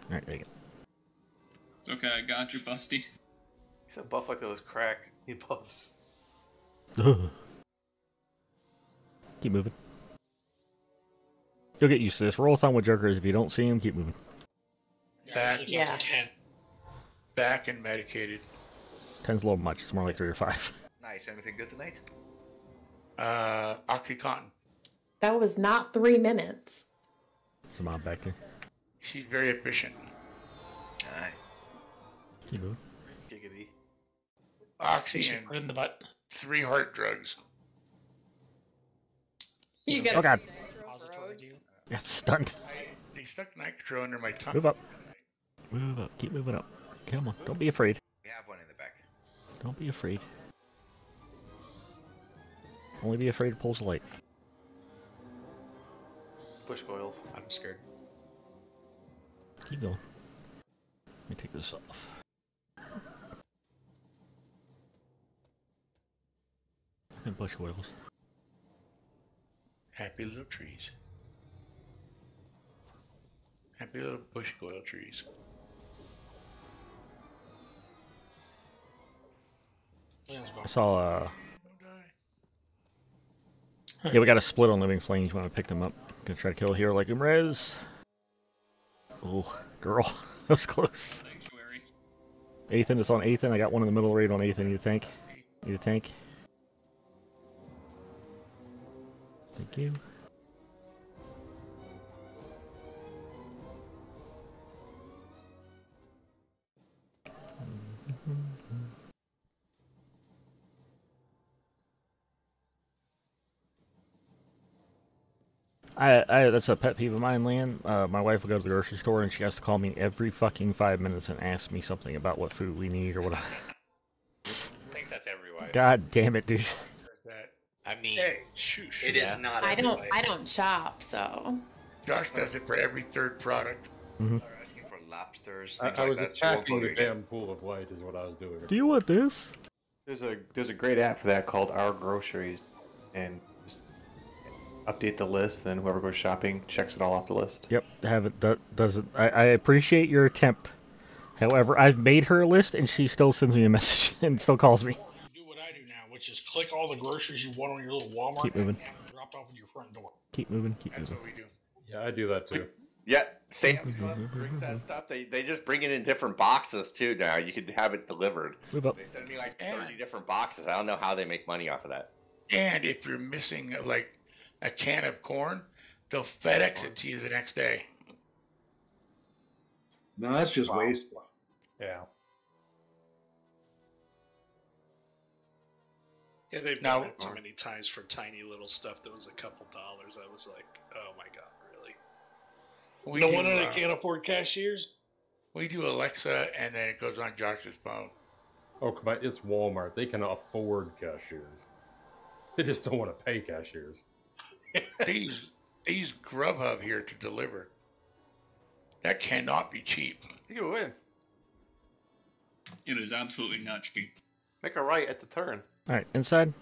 Alright, there you go. It's okay, I got you, Busty. He's a buff like those crack. He buffs. Keep moving. You'll get used to this. Roll time with Jerkers. If you don't see him, keep moving. Back, Yeah. 10. Back and medicated. 10's a little much. It's more like 3 or 5. Nice. Anything good tonight? Oxycontin. That was not 3 minutes. There's a mob back there. She's very efficient. Alright. Keep moving. Giggity. Oxy Should and put it in the butt. 3 heart drugs. You got Oh god. Repository to you. Yeah, stunned. They stuck nitro under my tongue. Move up. Move up. Keep moving up. Come on. Don't be afraid. We have one in the back. Don't be afraid. Only be afraid of pulls of light. Push coils. I'm scared. Keep going. Let me take this off. And bush oils. Happy little trees. Happy little bush oil trees. I saw yeah, we got a split on Living Flames when I picked them up. Gonna try to kill a hero like Umrez. Oh, girl. That was close. Sanctuary. Ethan is on Ethan. I got one in the middle raid on Ethan. Need a tank? Need a tank? Thank you. That's a pet peeve of mine, Lan. My wife will go to the grocery store and she has to call me every fucking 5 minutes and ask me something about what food we need or what. I think that's every wife. God damn it, dude. I mean, Hey, shoosh. it is not. I every don't. way. I don't shop, so. Josh does it for every 3rd product. Mm-hmm. They're asking for lobsters. I things like was that, attacking so the we'll go damn pool of light is what I was doing. Do you want this? There's a great app for that called Our Groceries, and just update the list. Then whoever goes shopping checks it all off the list. Yep, have it. Does it? I appreciate your attempt. However, I've made her a list and she still sends me a message and still calls me. Do what I do now, which is click all the groceries you want on your little Walmart. Keep moving. And dropped off at your front door. Keep moving. Keep That's moving. what we do. Yeah, I do that too. Yeah, Sam's Club brings that stuff. They just bring it in different boxes too now. You could have it delivered. Move up. They send me like 30 different boxes. I don't know how they make money off of that. And if you're missing like a can of corn, they'll FedEx it to you the next day. No, that's just wasteful. Yeah. Yeah, they've Now- done it so many times for tiny little stuff that was a couple dollars. I was like, oh my god, really? We No do, wonder they can't afford cashiers. We do Alexa, and then it goes on Josh's phone. Oh, come on, it's Walmart. They can afford cashiers. They just don't want to pay cashiers. They use Grubhub here to deliver. That cannot be cheap. You can win. It is absolutely not cheap. Make a right at the turn. Alright, inside.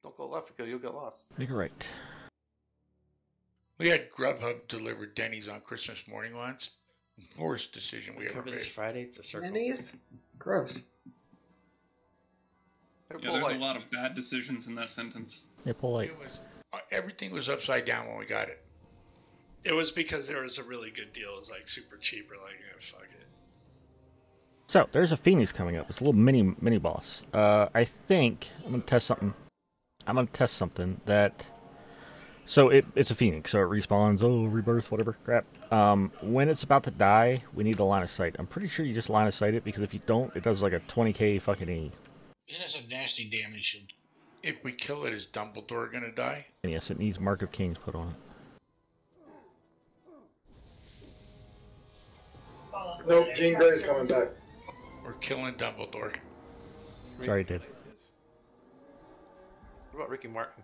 Don't go left because you'll get lost. Make a right. We had Grubhub deliver Denny's on Christmas morning once. Worst decision we ever Remember this made. Friday? It's a circle. Denny's? Gross. Yeah, there's a lot of bad decisions in that sentence. Yeah, pull light. It was everything was upside down when we got it. It was because there was a really good deal. It was like super cheap. We're like, fuck it. So there's a Phoenix coming up. It's a little mini boss. I think I'm gonna test something. I'm gonna test something that. So it's a phoenix, so it respawns, rebirth, whatever, crap. When it's about to die, we need the line of sight. I'm pretty sure you just line of sight it, because if you don't, it does like a 20k fucking E. It has a nasty damage shield. If we kill it, is Dumbledore gonna die? And yes, it needs Mark of Kings put on it. Nope, Jean Grey's coming back. We're killing Dumbledore. Sorry, Dave. What about Ricky Martin?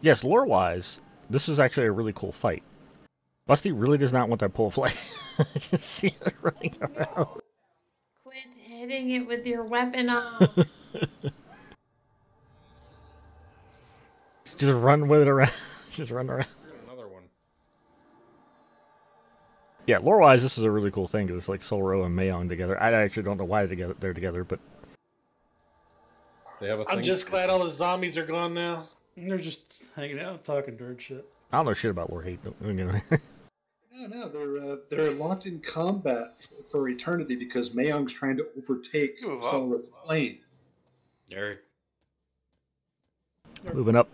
Yes, lore-wise, this is actually a really cool fight. Busty really does not want that pull flag. I just see it running around. Quit hitting it with your weapon off. Just run with it around. Just run around. Another one. Yeah, lore-wise, this is a really cool thing, because it's like Solro and Mayong together. I actually don't know why they're together, but... They have a I'm thing. just glad all the zombies are gone now. They're just hanging out, talking dirt shit. I don't know shit about lore hate. No, they're locked in combat for eternity because Mayong's trying to overtake Solro's plane. Nerd. Moving up.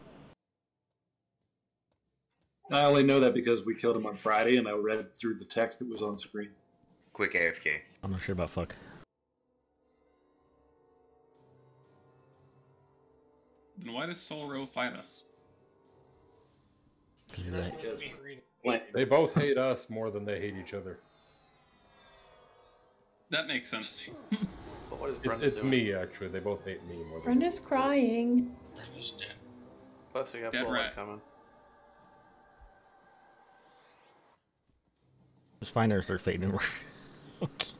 I only know that because we killed him on Friday and I read through the text that was on screen. Quick AFK. I'm not sure about fuck. Then why does Solro fight us? They both hate us more than they hate each other. That makes sense. But what is Brenda It's doing? me, actually. They both hate me more than Brenda's crying. Brenda's dead. Plus, we have Dead Flora rat. coming. Just find her, start fading inward. Okay.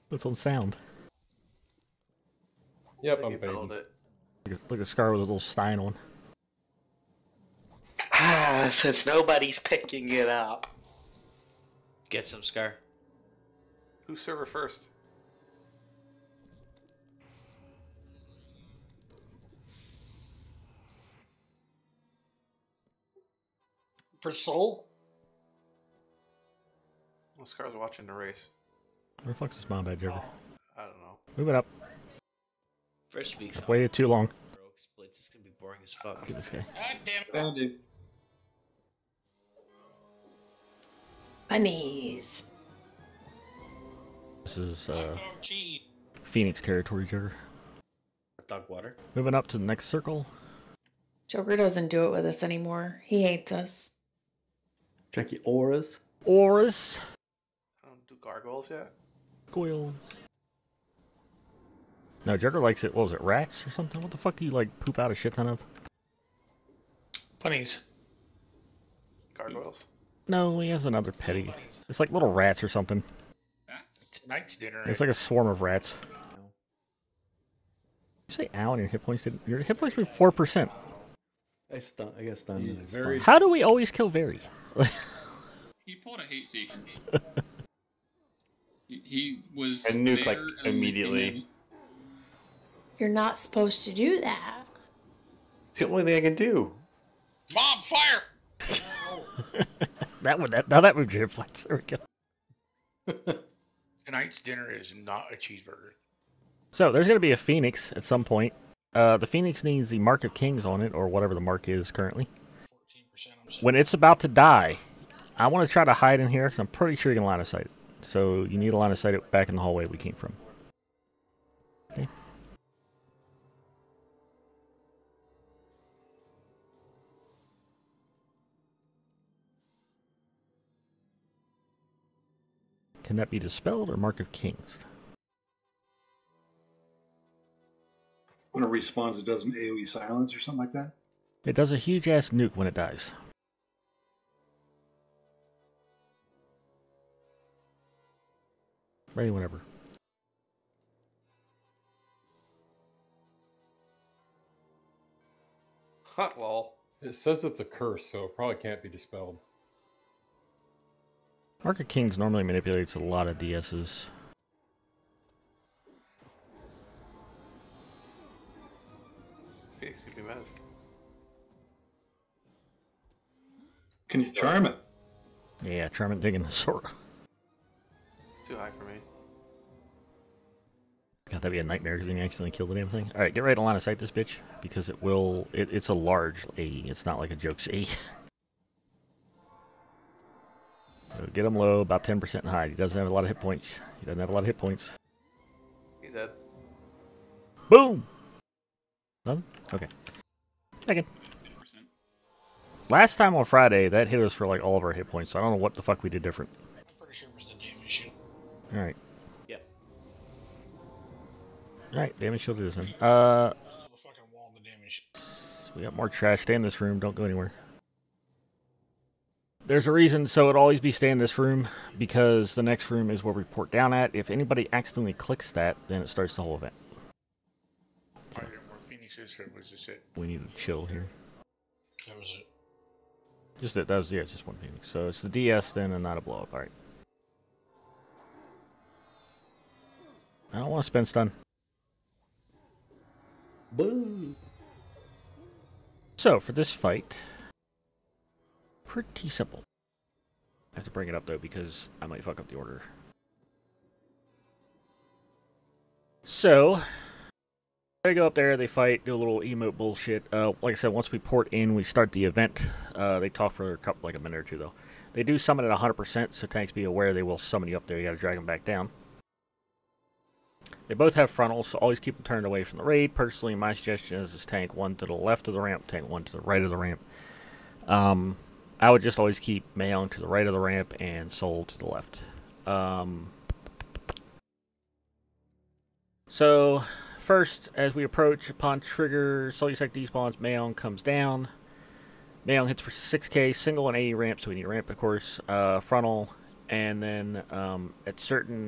What's on sound? Yep, I I'm think you fading. build it. Look at Scar with a little Stein on. Ah, since nobody's picking it up. Get some Scar. Who's server first? For Soul? Well, Scar's watching the race. Where the fuck's this bomb bad Joker? I don't know. Move it up. First week's I've waited too long. broke splits. It's gonna be boring as fuck. Look at this guy. God damn it. Found him. Bunnies. This is Oh, gee. Phoenix territory, Joker. Dog water. Moving up to the next circle. Joker doesn't do it with us anymore. He hates us. Check your auras. Auras. I don't do gargoyles yet. Goyle. No, Joker likes it. What was it, rats or something? What the fuck do you like poop out a shit ton of? Bunnies. Gargoyles. No, he has another petty. It's like little rats or something. Tonight's dinner. It's like a swarm of rats. You say ow and your hit points didn't. Your hit points were 4%. I guess stun. He's very. How do we always kill Very? He pulled a hate seek. He was. I nuke there like and then immediately. came in. You're not supposed to do that. It's the only thing I can do. Mob fire! Now that moved your hit points. There we go. Tonight's dinner is not a cheeseburger. So there's going to be a Phoenix at some point. The Phoenix needs the Mark of Kings on it, or whatever the mark is currently. When it's about to die, I want to try to hide in here because I'm pretty sure you can line of sight it. So you need a line of sight it back in the hallway we came from. Okay. Can that be dispelled or Mark of Kings? When it respawns, it does an AoE silence or something like that? It does a huge ass nuke when it dies. Ready whenever. Hot lol. It says it's a curse, so it probably can't be dispelled. Mark of Kings normally manipulates a lot of DSs. Phoenix could be menaced. Can you charm it? Yeah, Charmant digging the sword. Too high for me. God, that'd be a nightmare because then you accidentally kill the damn thing. Alright, get ready to line of sight this bitch, because it will... it's a large A. It's not like a jokes A. So get him low, about 10% and hide. He doesn't have a lot of hit points. He doesn't have a lot of hit points. He's dead. Boom! Nothing? Okay. Again. Last time on Friday, that hit us for like all of our hit points, so I don't know what the fuck we did different. I'm pretty sure it was the damage shield. Alright. Yep. Alright, damage shield it is then. Still the fucking wall and the damage. We got more trash. Stay in this room, don't go anywhere. There's a reason, so it'll always be stay in this room, because the next room is where we port down at. If anybody accidentally clicks that, then it starts the whole event. Are there more Phoenixes, or was this it? We need to chill here. That was it. Just it, that was, yeah, it's just one Phoenix. So it's the DS then and not a blow up, alright. I don't want to spend stun. Boom. So for this fight, pretty simple. I have to bring it up though because I might fuck up the order. So they go up there, they fight, do a little emote bullshit. Like I said, once we port in, we start the event. They talk for a couple, like a minute or two though. They do summon at 100%, so tanks be aware they will summon you up there. You gotta drag them back down. They both have frontals, so always keep them turned away from the raid. Personally, my suggestion is this tank one to the left of the ramp, tank one to the right of the ramp. I would just always keep Mayon to the right of the ramp and Sol to the left. So, first, as we approach, upon trigger, Solteris despawns, Mayon comes down. Mayon hits for 6k, single and AE ramp, so we need a ramp, of course, frontal, and then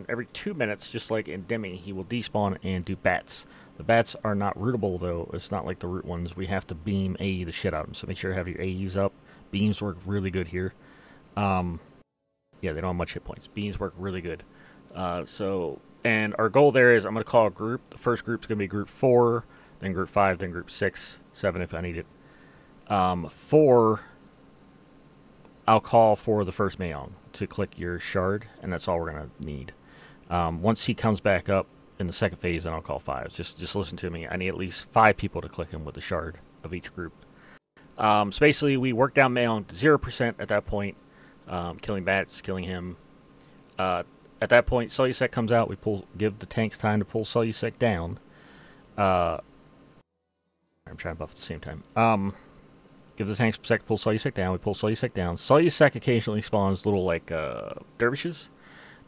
every 2 minutes, just like in Demi, he will despawn and do bats. The bats are not rootable, though. It's not like the root ones. We have to beam AE the shit out of them, so make sure you have your AEs up. Beams work really good here. Yeah, they don't have much hit points. Beams work really good. And our goal there is I'm going to call a group. The first group is going to be group 4, then group 5, then group 6, 7 if I need it. 4, I'll call for the first Mayon to click your shard, and that's all we're going to need. Once he comes back up in the second phase, then I'll call 5. Just listen to me. I need at least 5 people to click him with the shard of each group. So basically, we work down Mayon to 0% at that point, killing bats, killing him. At that point, Solteris comes out. We give the tanks time to pull Solteris down. I'm trying to buff at the same time. Give the tanks a sec to pull Solteris down. We pull Solteris down. Solteris occasionally spawns little like dervishes.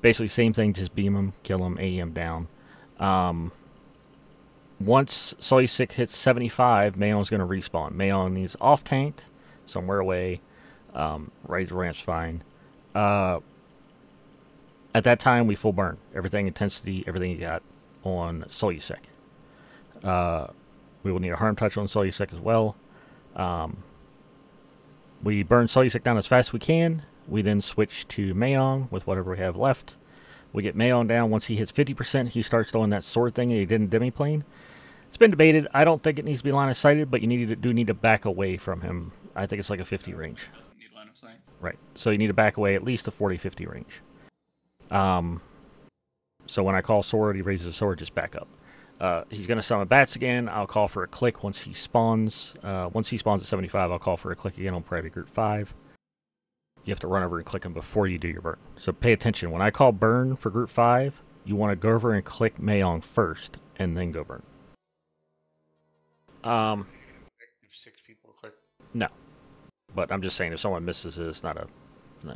Basically, same thing. Just beam them, kill them, AEM down. Once Solteris hits 75, Mayon's going to respawn. Mayon needs off-tanked, somewhere away. Right the ramp's fine. At that time, we full burn. Everything, intensity, everything you got on Solteris. We will need a harm touch on Solteris as well. We burn Solteris down as fast as we can. We then switch to Mayon with whatever we have left. We get Mayon down. Once he hits 50%, he starts throwing that sword thing that he did in Demiplane. It's been debated. I don't think it needs to be line of sighted, but you do need to back away from him. I think it's like a 50 range. Doesn't need line of sight. Right. So you need to back away at least a 40-50 range. So when I call sword, he raises the sword, just back up. He's going to summon bats again. I'll call for a click once he spawns. Once he spawns at 75, I'll call for a click again on private group 5. You have to run over and click him before you do your burn. So pay attention. When I call burn for group 5, you want to go over and click Mayon first, and then go burn. If 6 people click. No. But I'm just saying, if someone misses it, it's not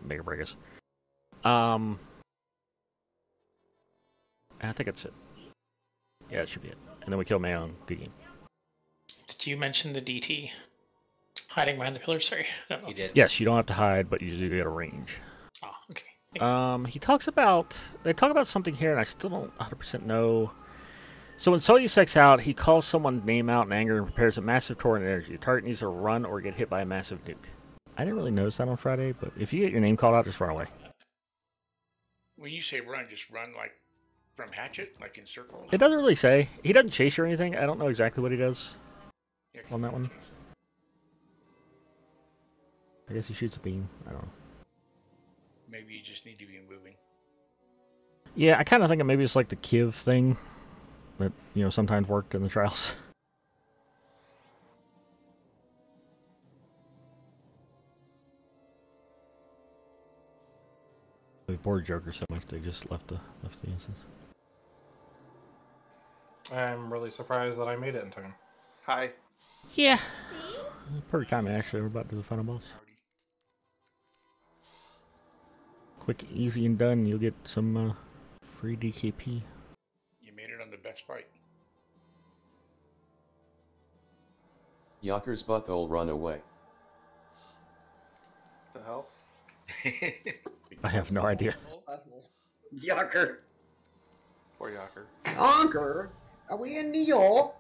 make or break us. I think that's it. Yeah, that should be it. And then we kill Mayon. Good game. Did you mention the DT? Hiding behind the pillar? Sorry. I don't know. You did. Yes, you don't have to hide, but you do get a range. Oh, okay. They talk about something here, and I still don't 100% know. So when Solteris out, he calls someone's name out in anger and prepares a massive torrent of energy. The target needs to run or get hit by a massive nuke. I didn't really notice that on Friday, but if you get your name called out, just run away. When you say run, just run like from hatchet, like in circles? It doesn't really say. He doesn't chase you or anything. I don't know exactly what he does on that one. I guess he shoots a beam. I don't know. Maybe you just need to be moving. Yeah, I kind of think maybe it's like the Kiv thing that, you know, sometimes worked in the trials. They bored Joker so much they just left the instance. I'm really surprised that I made it in time. Hi. Yeah. Perfect timing, actually. We're about to do the final boss. Quick, easy, and done. You'll get some free DKP. You made it on the best bite. Yaker's butthole run away. The hell? I have no idea. Yucker. Poor Yaker. Yonker. Are we in New York?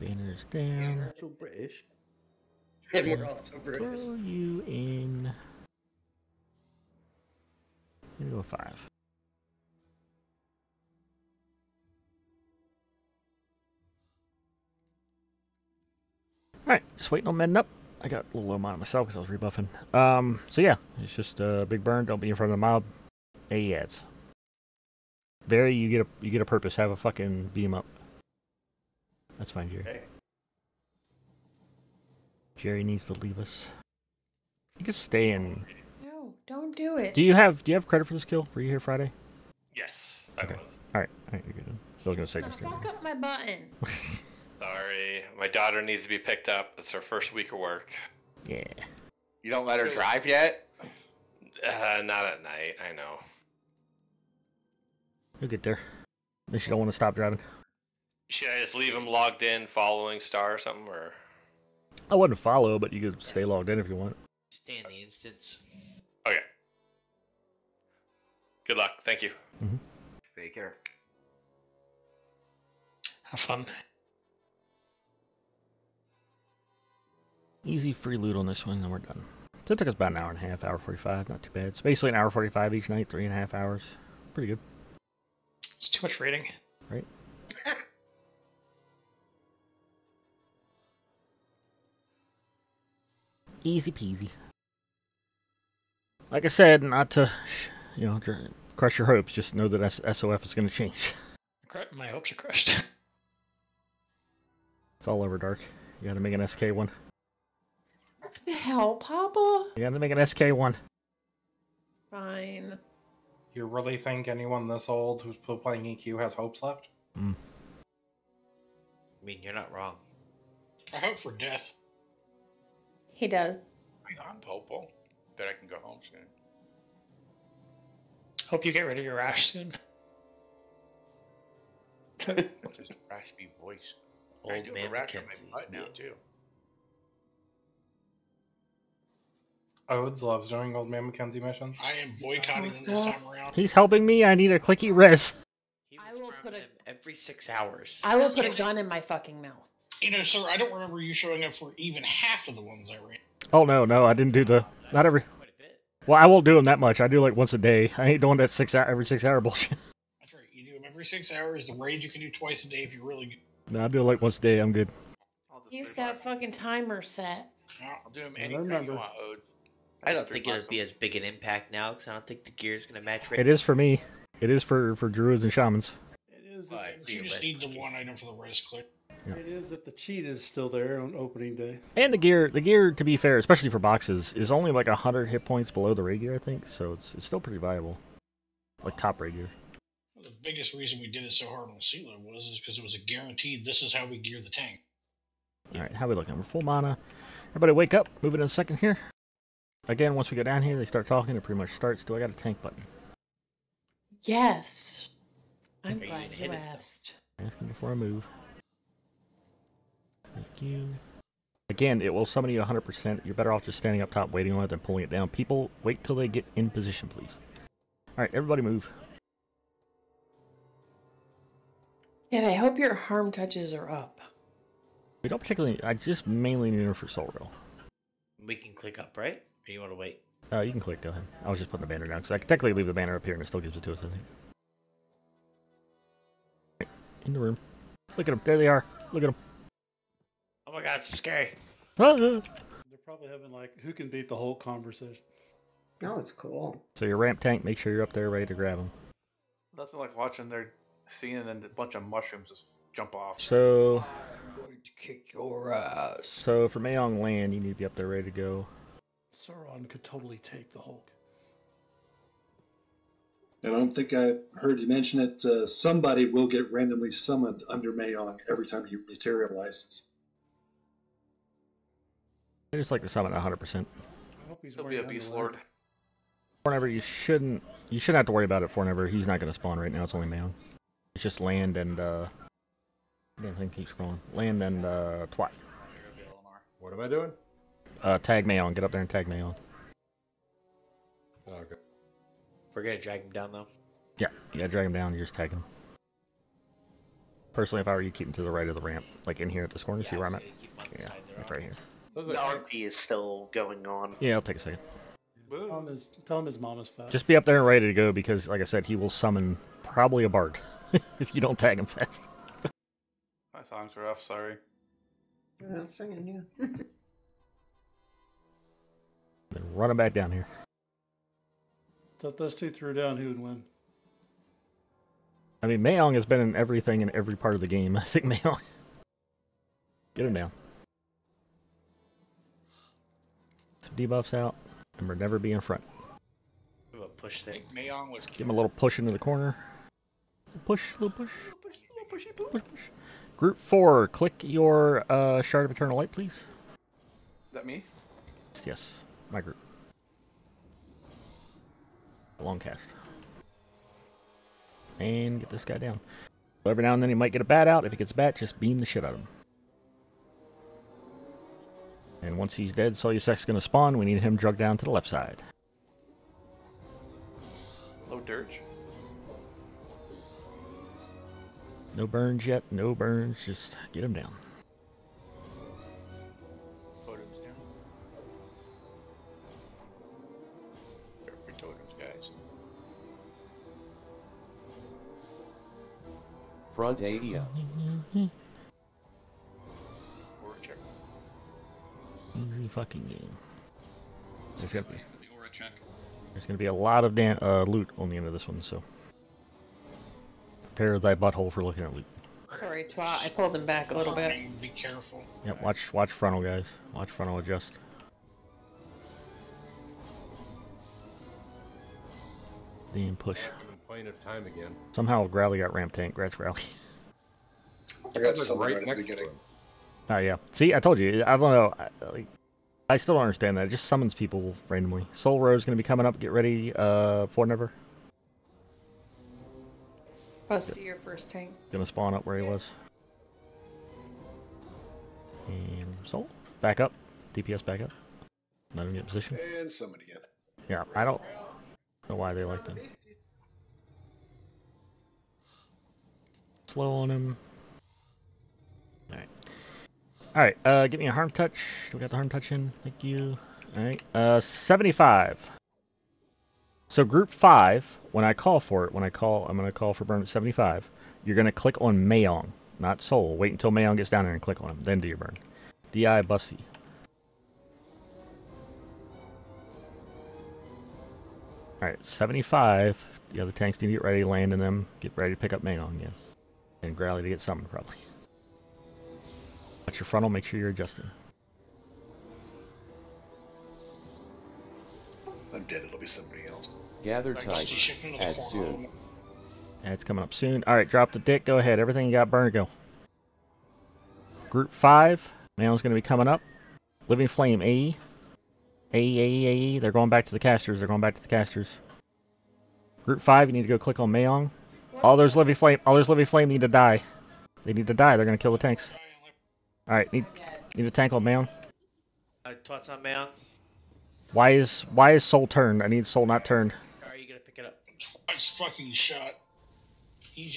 Banners down. So British. Yeah. We're also British. Throw you in. Here we go, 5. Alright, just waiting on mending up. I got a little low amount myself because I was rebuffing. So yeah, it's just a big burn. Don't be in front of the mob. AEADs. Very, you get a purpose. Have a fucking beam up. That's fine, Jerry. Okay. Jerry needs to leave us. You can stay in. No, don't do it. Do you have credit for this kill? Were you here Friday? Yes, I was. Alright, you're good. So I was gonna say just. Fuck up my button. Sorry, my daughter needs to be picked up. It's her first week of work. Yeah. You don't let her drive yet? Not at night, I know. You'll get there. Unless you don't want to stop driving. Should I just leave him logged in, following Star or something, or? I wouldn't follow, but you could stay logged in if you want. Stay in the instance. Okay. Good luck. Thank you. Mm-hmm. Take care. Have fun. Easy free loot on this one, and we're done. So it took us about an hour and a half, hour 45. Not too bad. It's basically an hour 45 each night, 3.5 hours. Pretty good. It's too much reading. Right? Easy peasy. Like I said, not to, you know, crush your hopes. Just know that SOF is going to change. My hopes are crushed. It's all over, Dark. You got to make an SK1. What the hell, Papa? You got to make an SK1. Fine. You really think anyone this old who's still playing EQ has hopes left? Mm. I mean, you're not wrong. I hope for death. He does. I'm hopeful that I can go home soon. Hope you get rid of your rash soon. What's this raspy voice? I Old do man have a rash on Mackenzie. my butt now, too. Odes loves doing Old Man Mackenzie missions. I am boycotting them this time around. He's helping me. I need a clicky res. I will put him every 6 hours. I will put a gun in my fucking mouth. You know, sir, I don't remember you showing up for even half of the ones I ran. Oh, no, I didn't do not every. Well, I won't do them that much. I do like once a day. I ain't doing that every 6 hour bullshit. That's right. You do them every 6 hours. The raid you can do twice a day if you're really good. No, I do it like once a day. I'm good. Use that fucking timer set. I'll do them anytime you want, Ode. I don't think it'll be as big an impact now, because I don't think the gear is going to match. It is for me. It is for druids and shamans. It is. You just need the one item for the res click. Yeah. It is if the cheat is still there on opening day. And the gear, to be fair, especially for boxes, is only like 100 hit points below the raid gear, I think. So it's still pretty viable. Like top raid gear. Well, the biggest reason we did it so hard on Sealer was because it was a guaranteed. This is how we gear the tank. All right, how we looking? We're full mana. Everybody wake up. Move it in a second here. Again, once we go down here, they start talking. It pretty much starts. Do I got a tank button? Yes. I'm glad you asked. Asking before I move. Thank you. Again, it will summon you 100%. You're better off just standing up top waiting on it than pulling it down. People, wait till they get in position, please. Alright, everybody move. Yet I hope your harm touches are up. We don't particularly... I just mainly need her for Soul Rail. We can click up, right? Or you want to wait? You can click, go ahead. I was just putting the banner down, because I can technically leave the banner up here and it still gives it to us, I think. Right, in the room. Look at them. There they are. Look at them. Oh my god, it's scary. They're probably having like, who can beat the whole conversation? Oh, it's cool. So your ramp tank, make sure you're up there ready to grab them. Nothing like watching their scene and then a bunch of mushrooms just jump off. So, I'm going to kick your ass. so for Mayong land, you need to be up there ready to go. Sauron could totally take the Hulk. And I don't think I heard you mention it. Somebody will get randomly summoned under Mayong every time he materializes. I just like to summon 100%. I hope He'll be a beast lord. Fornever, you shouldn't have to worry about it. Fornever, he's not going to spawn right now. It's only Mayong. It's just land and damn thing keeps scrolling. Land and twat. What am I doing? Tag Mayong. Get up there and tag Mayong. Okay. We're gonna drag him down though. Yeah, you gotta drag him down. You just tag him. Personally, if I were you, keep him to the right of the ramp, like in here at this corner. See where I'm at? Yeah, like right here. The RP is still going on. Yeah, it'll take a second. Tell him his mom is fat. Just be up there and ready to go because, like I said, he will summon probably a bard if you don't tag him fast. My songs are off. Sorry. I'm not singing you. Then run him back down here. If those two threw down, who would win? I mean, Mayong has been in everything in every part of the game. I think Mayong. Get him down. Some debuffs out, and we'll never be in front. A push thing. Mayong was Give him a little push into the corner. Push, little push. Push. Group 4, click your Shard of Eternal Light, please. Is that me? Yes, my group. Long cast. And get this guy down. So every now and then he might get a bat out. If he gets a bat, just beam the shit out of him. And once he's dead, Solusec's going to spawn. We need him drugged down to the left side. Low dirge. No burns yet. No burns. Just get him down. Totems down. Careful totems, guys. Front area. Aura check. Easy fucking game. There's gonna be, The aura check. there's gonna be a lot of loot on the end of this one, so prepare thy butthole for looking at loot. Sorry, twat. I pulled him back a little bit. Be careful. Yep, watch frontal, guys. Watch frontal adjust. Then push. Complain of time again. Somehow Growly got ramp tank. Grats Growly. I got someone right at the beginning. Oh yeah. See, I told you. I don't know. I still don't understand that. It just summons people randomly. Soul Rose going to be coming up. Get ready. Fornever. Supposed to see your first tank. Gonna spawn up where he was. And Soul. Back up. DPS back up. Let him get position. And summon again. Yeah, I don't know why they like them. Slow on him. Alright, get me a harm touch. We got the harm touch in. Thank you. Alright, 75. So group 5, when I call for it, I'm going to call for burn at 75. You're going to click on Mayong, not Soul. Wait until Mayong gets down there and click on him. Then do your burn. DI Bussy. Alright, 75. The other tanks need to get ready, land in them. Get ready to pick up Mayong again. And Growly to get summoned, probably. Watch your frontal, make sure you're adjusting. I'm dead, it'll be somebody else. Gather type. Add soon. Yeah, it's coming up soon. Alright, drop the dick, go ahead. Everything you got, burn, go. Group 5, Mayong's going to be coming up. Living Flame, AE. AE. They're going back to the casters. Group 5, you need to go click on Mayong. All those Living Flame need to die. They need to die. They're going to kill the tanks. Alright, need a tank on Mayong. Twats on Mayong. Why is Soul turned? I need Soul not turned. Are you gonna pick it up? It's fucking shot.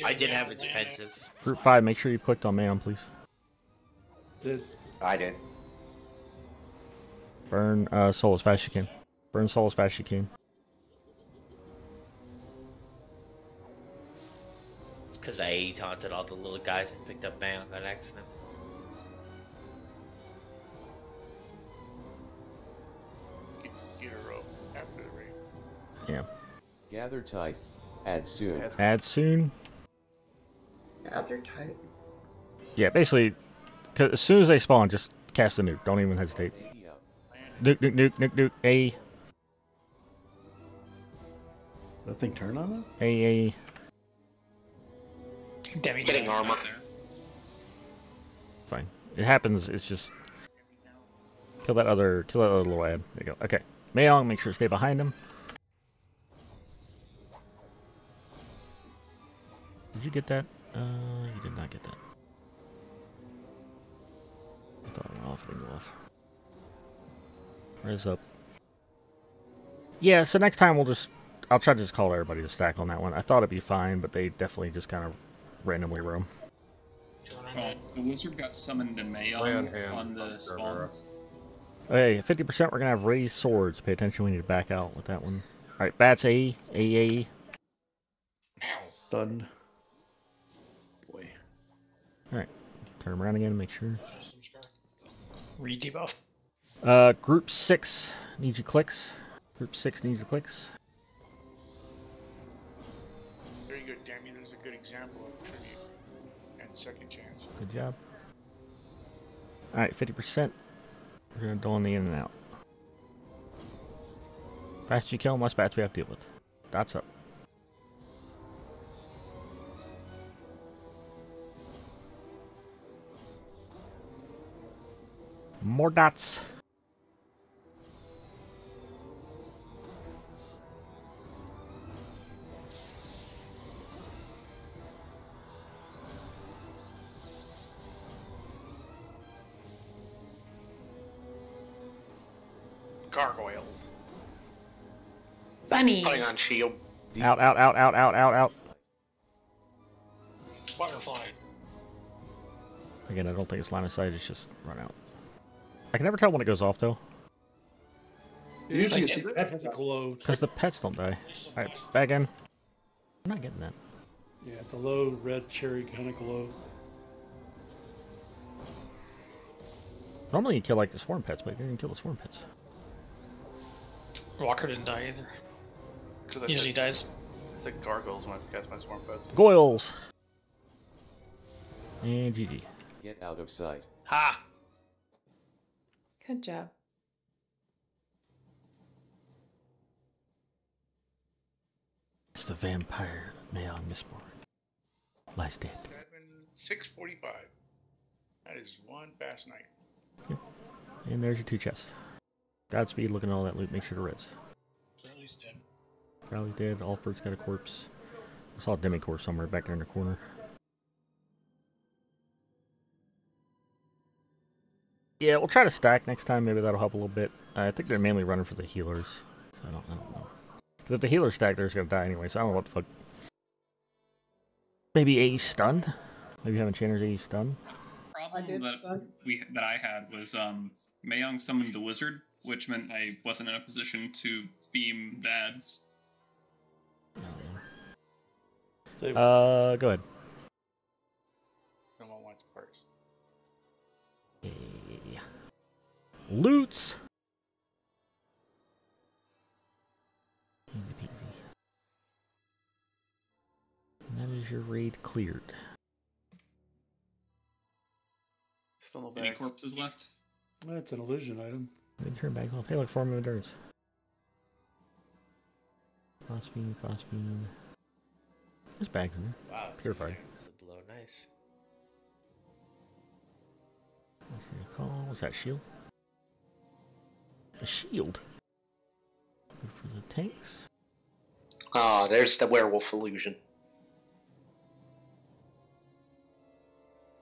I did have a defensive. Group 5, make sure you've clicked on Mayong, please. I did. Burn Soul as fast as you can. Burn Soul as fast as you can. It's because I taunted all the little guys and picked up Mayong on accident. Get a rope after the raid. Gather tight. Add soon. Add soon. Gather tight. Yeah, basically, 'cause as soon as they spawn, just cast a nuke. Don't even hesitate. Nuke, nuke, nuke, nuke, nuke. A. That thing turn on it? A. Getting armor. Fine. It happens. It's just kill that other little ad. There you go. Okay. Mayong, make sure to stay behind him. Did you get that? You did not get that. I thought it went off. It didn't go off. Res up. Yeah, so next time I'll try to just call everybody to stack on that one. I thought it'd be fine, but they definitely just kind of randomly roam. The wizard got summoned to Mayong on the spawns. Hey, 50% we're going to have raised swords. Pay attention, we need to back out with that one. Alright, bats A. Stunned. Boy. Alright, turn them around again, make sure. Re-debuff. Group 6 needs your clicks. Group 6 needs your clicks. Very good, Damien. There's a good example of tribute and second chance. Good job. Alright, 50%. We're going to do on the in and out. Fast you kill, most bats we have to deal with. Dots up. More dots. Gargoyles. Bunnies. Putting on shield. Out, out, out, out, out, out, out. Butterfly. Again, I don't think it's line of sight, it's just run out. I can never tell when it goes off, though. Usually it's a glow. Because the pets don't die. Alright, back in. I'm not getting that. Yeah, it's a low red cherry kind of glow. Normally you kill like the swarm pets, but you didn't kill the swarm pets. Walker didn't die either. I Usually said, dies. I said gargoyles when I cast my swarm pets. Goyles! And GG. Get out of sight. Ha! Good job. It's the vampire male Mistborn. Lies dead. 6:45. That is one fast night. Yep. And there's your 2 chests. Godspeed, looking at all that loot, make sure to res. Crowley's dead. Crowley's dead, Alfred's got a corpse. I saw a demi-corpse somewhere back there in the corner. Yeah, we'll try to stack next time, maybe that'll help a little bit. I think they're mainly running for the healers, so I don't know. Because if the healer stack, they're just gonna die anyway, so I don't know what the fuck. Maybe A stunned? Maybe having Channer's A stunned? Problem that I had was Mayong summoned the wizard, which meant I wasn't in a position to beam dads. Go ahead. Someone wants first. Loots! Easy peasy. And that is your raid cleared. Still no Any bags. corpses left? That's an illusion item. Turn bags off. Hey, look, 4 more endurance. Phosphine. There's bags in there. Wow, Purified. Blow, nice. Let's see a call. What's that, shield? A shield. Good for the tanks. Ah, there's the werewolf illusion.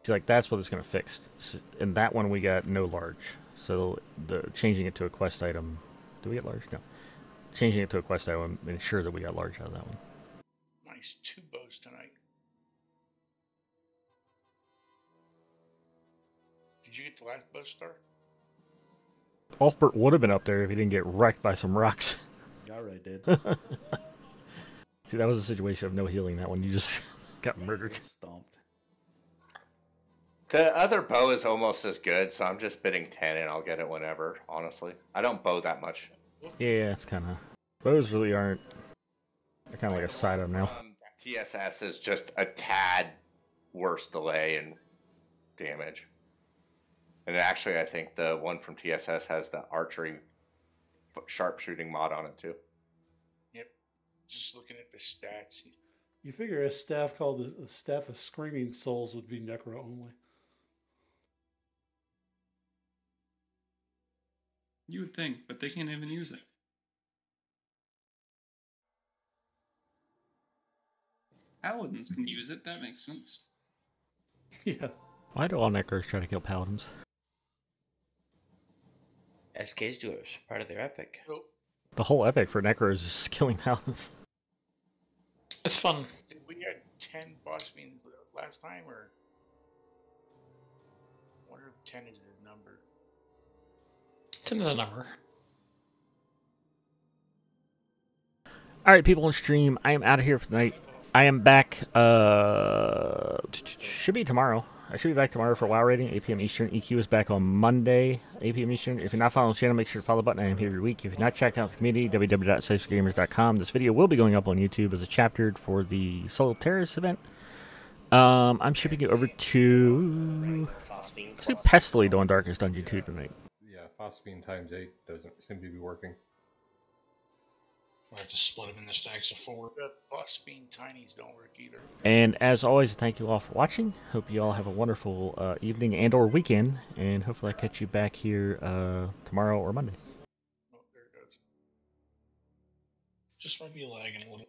See, like, that's what it's going to fix. And that one we got no large. So changing it to a quest item. Do we get large? No. Changing it to a quest item, ensure that we got large out of that one. Nice 2 bows tonight. Did you get the last bow star? Ulfbert would have been up there if he didn't get wrecked by some rocks. You already did. See, that was a situation of no healing. That one, you just got murdered. Stomped. The other bow is almost as good, so I'm just bidding 10 and I'll get it whenever, honestly. I don't bow that much. Yeah, it's kind of... Bows really aren't... They're kind of like a side of them now. TSS is just a tad worse delay and damage. And actually, I think the one from TSS has the archery sharpshooting mod on it too. Yep. Just looking at the stats. You figure a staff called a staff of screaming souls would be necro only. You would think, but they can't even use it. Paladins can use it, that makes sense. Yeah. Why do all necros try to kill paladins? SKs do it as part of their epic. The whole epic for necros is killing paladins. It's fun. Did we had 10 boss fiends last time, or? I wonder if 10 is a number. 10 is a number. Alright, people on stream, I am out of here for the night. I am back, should be tomorrow. I should be back tomorrow for WoW rating, 8 p.m. Eastern. EQ is back on Monday, 8 p.m. Eastern. If you're not following the channel, make sure to follow the button. I am here every week. If you're not checking out the community, www.safegamers.com. This video will be going up on YouTube as a chapter for the Solteris event. I'm shipping it over to Pestily doing Darkest Dungeon 2 tonight. Yeah, Phosphine times 8 doesn't seem to be working. I have to split them into stacks of 4. The boss fiend tinies don't work either. And as always, thank you all for watching. Hope you all have a wonderful evening and or weekend. And hopefully I catch you back here tomorrow or Monday. Oh, there it goes. Just might be lagging a little.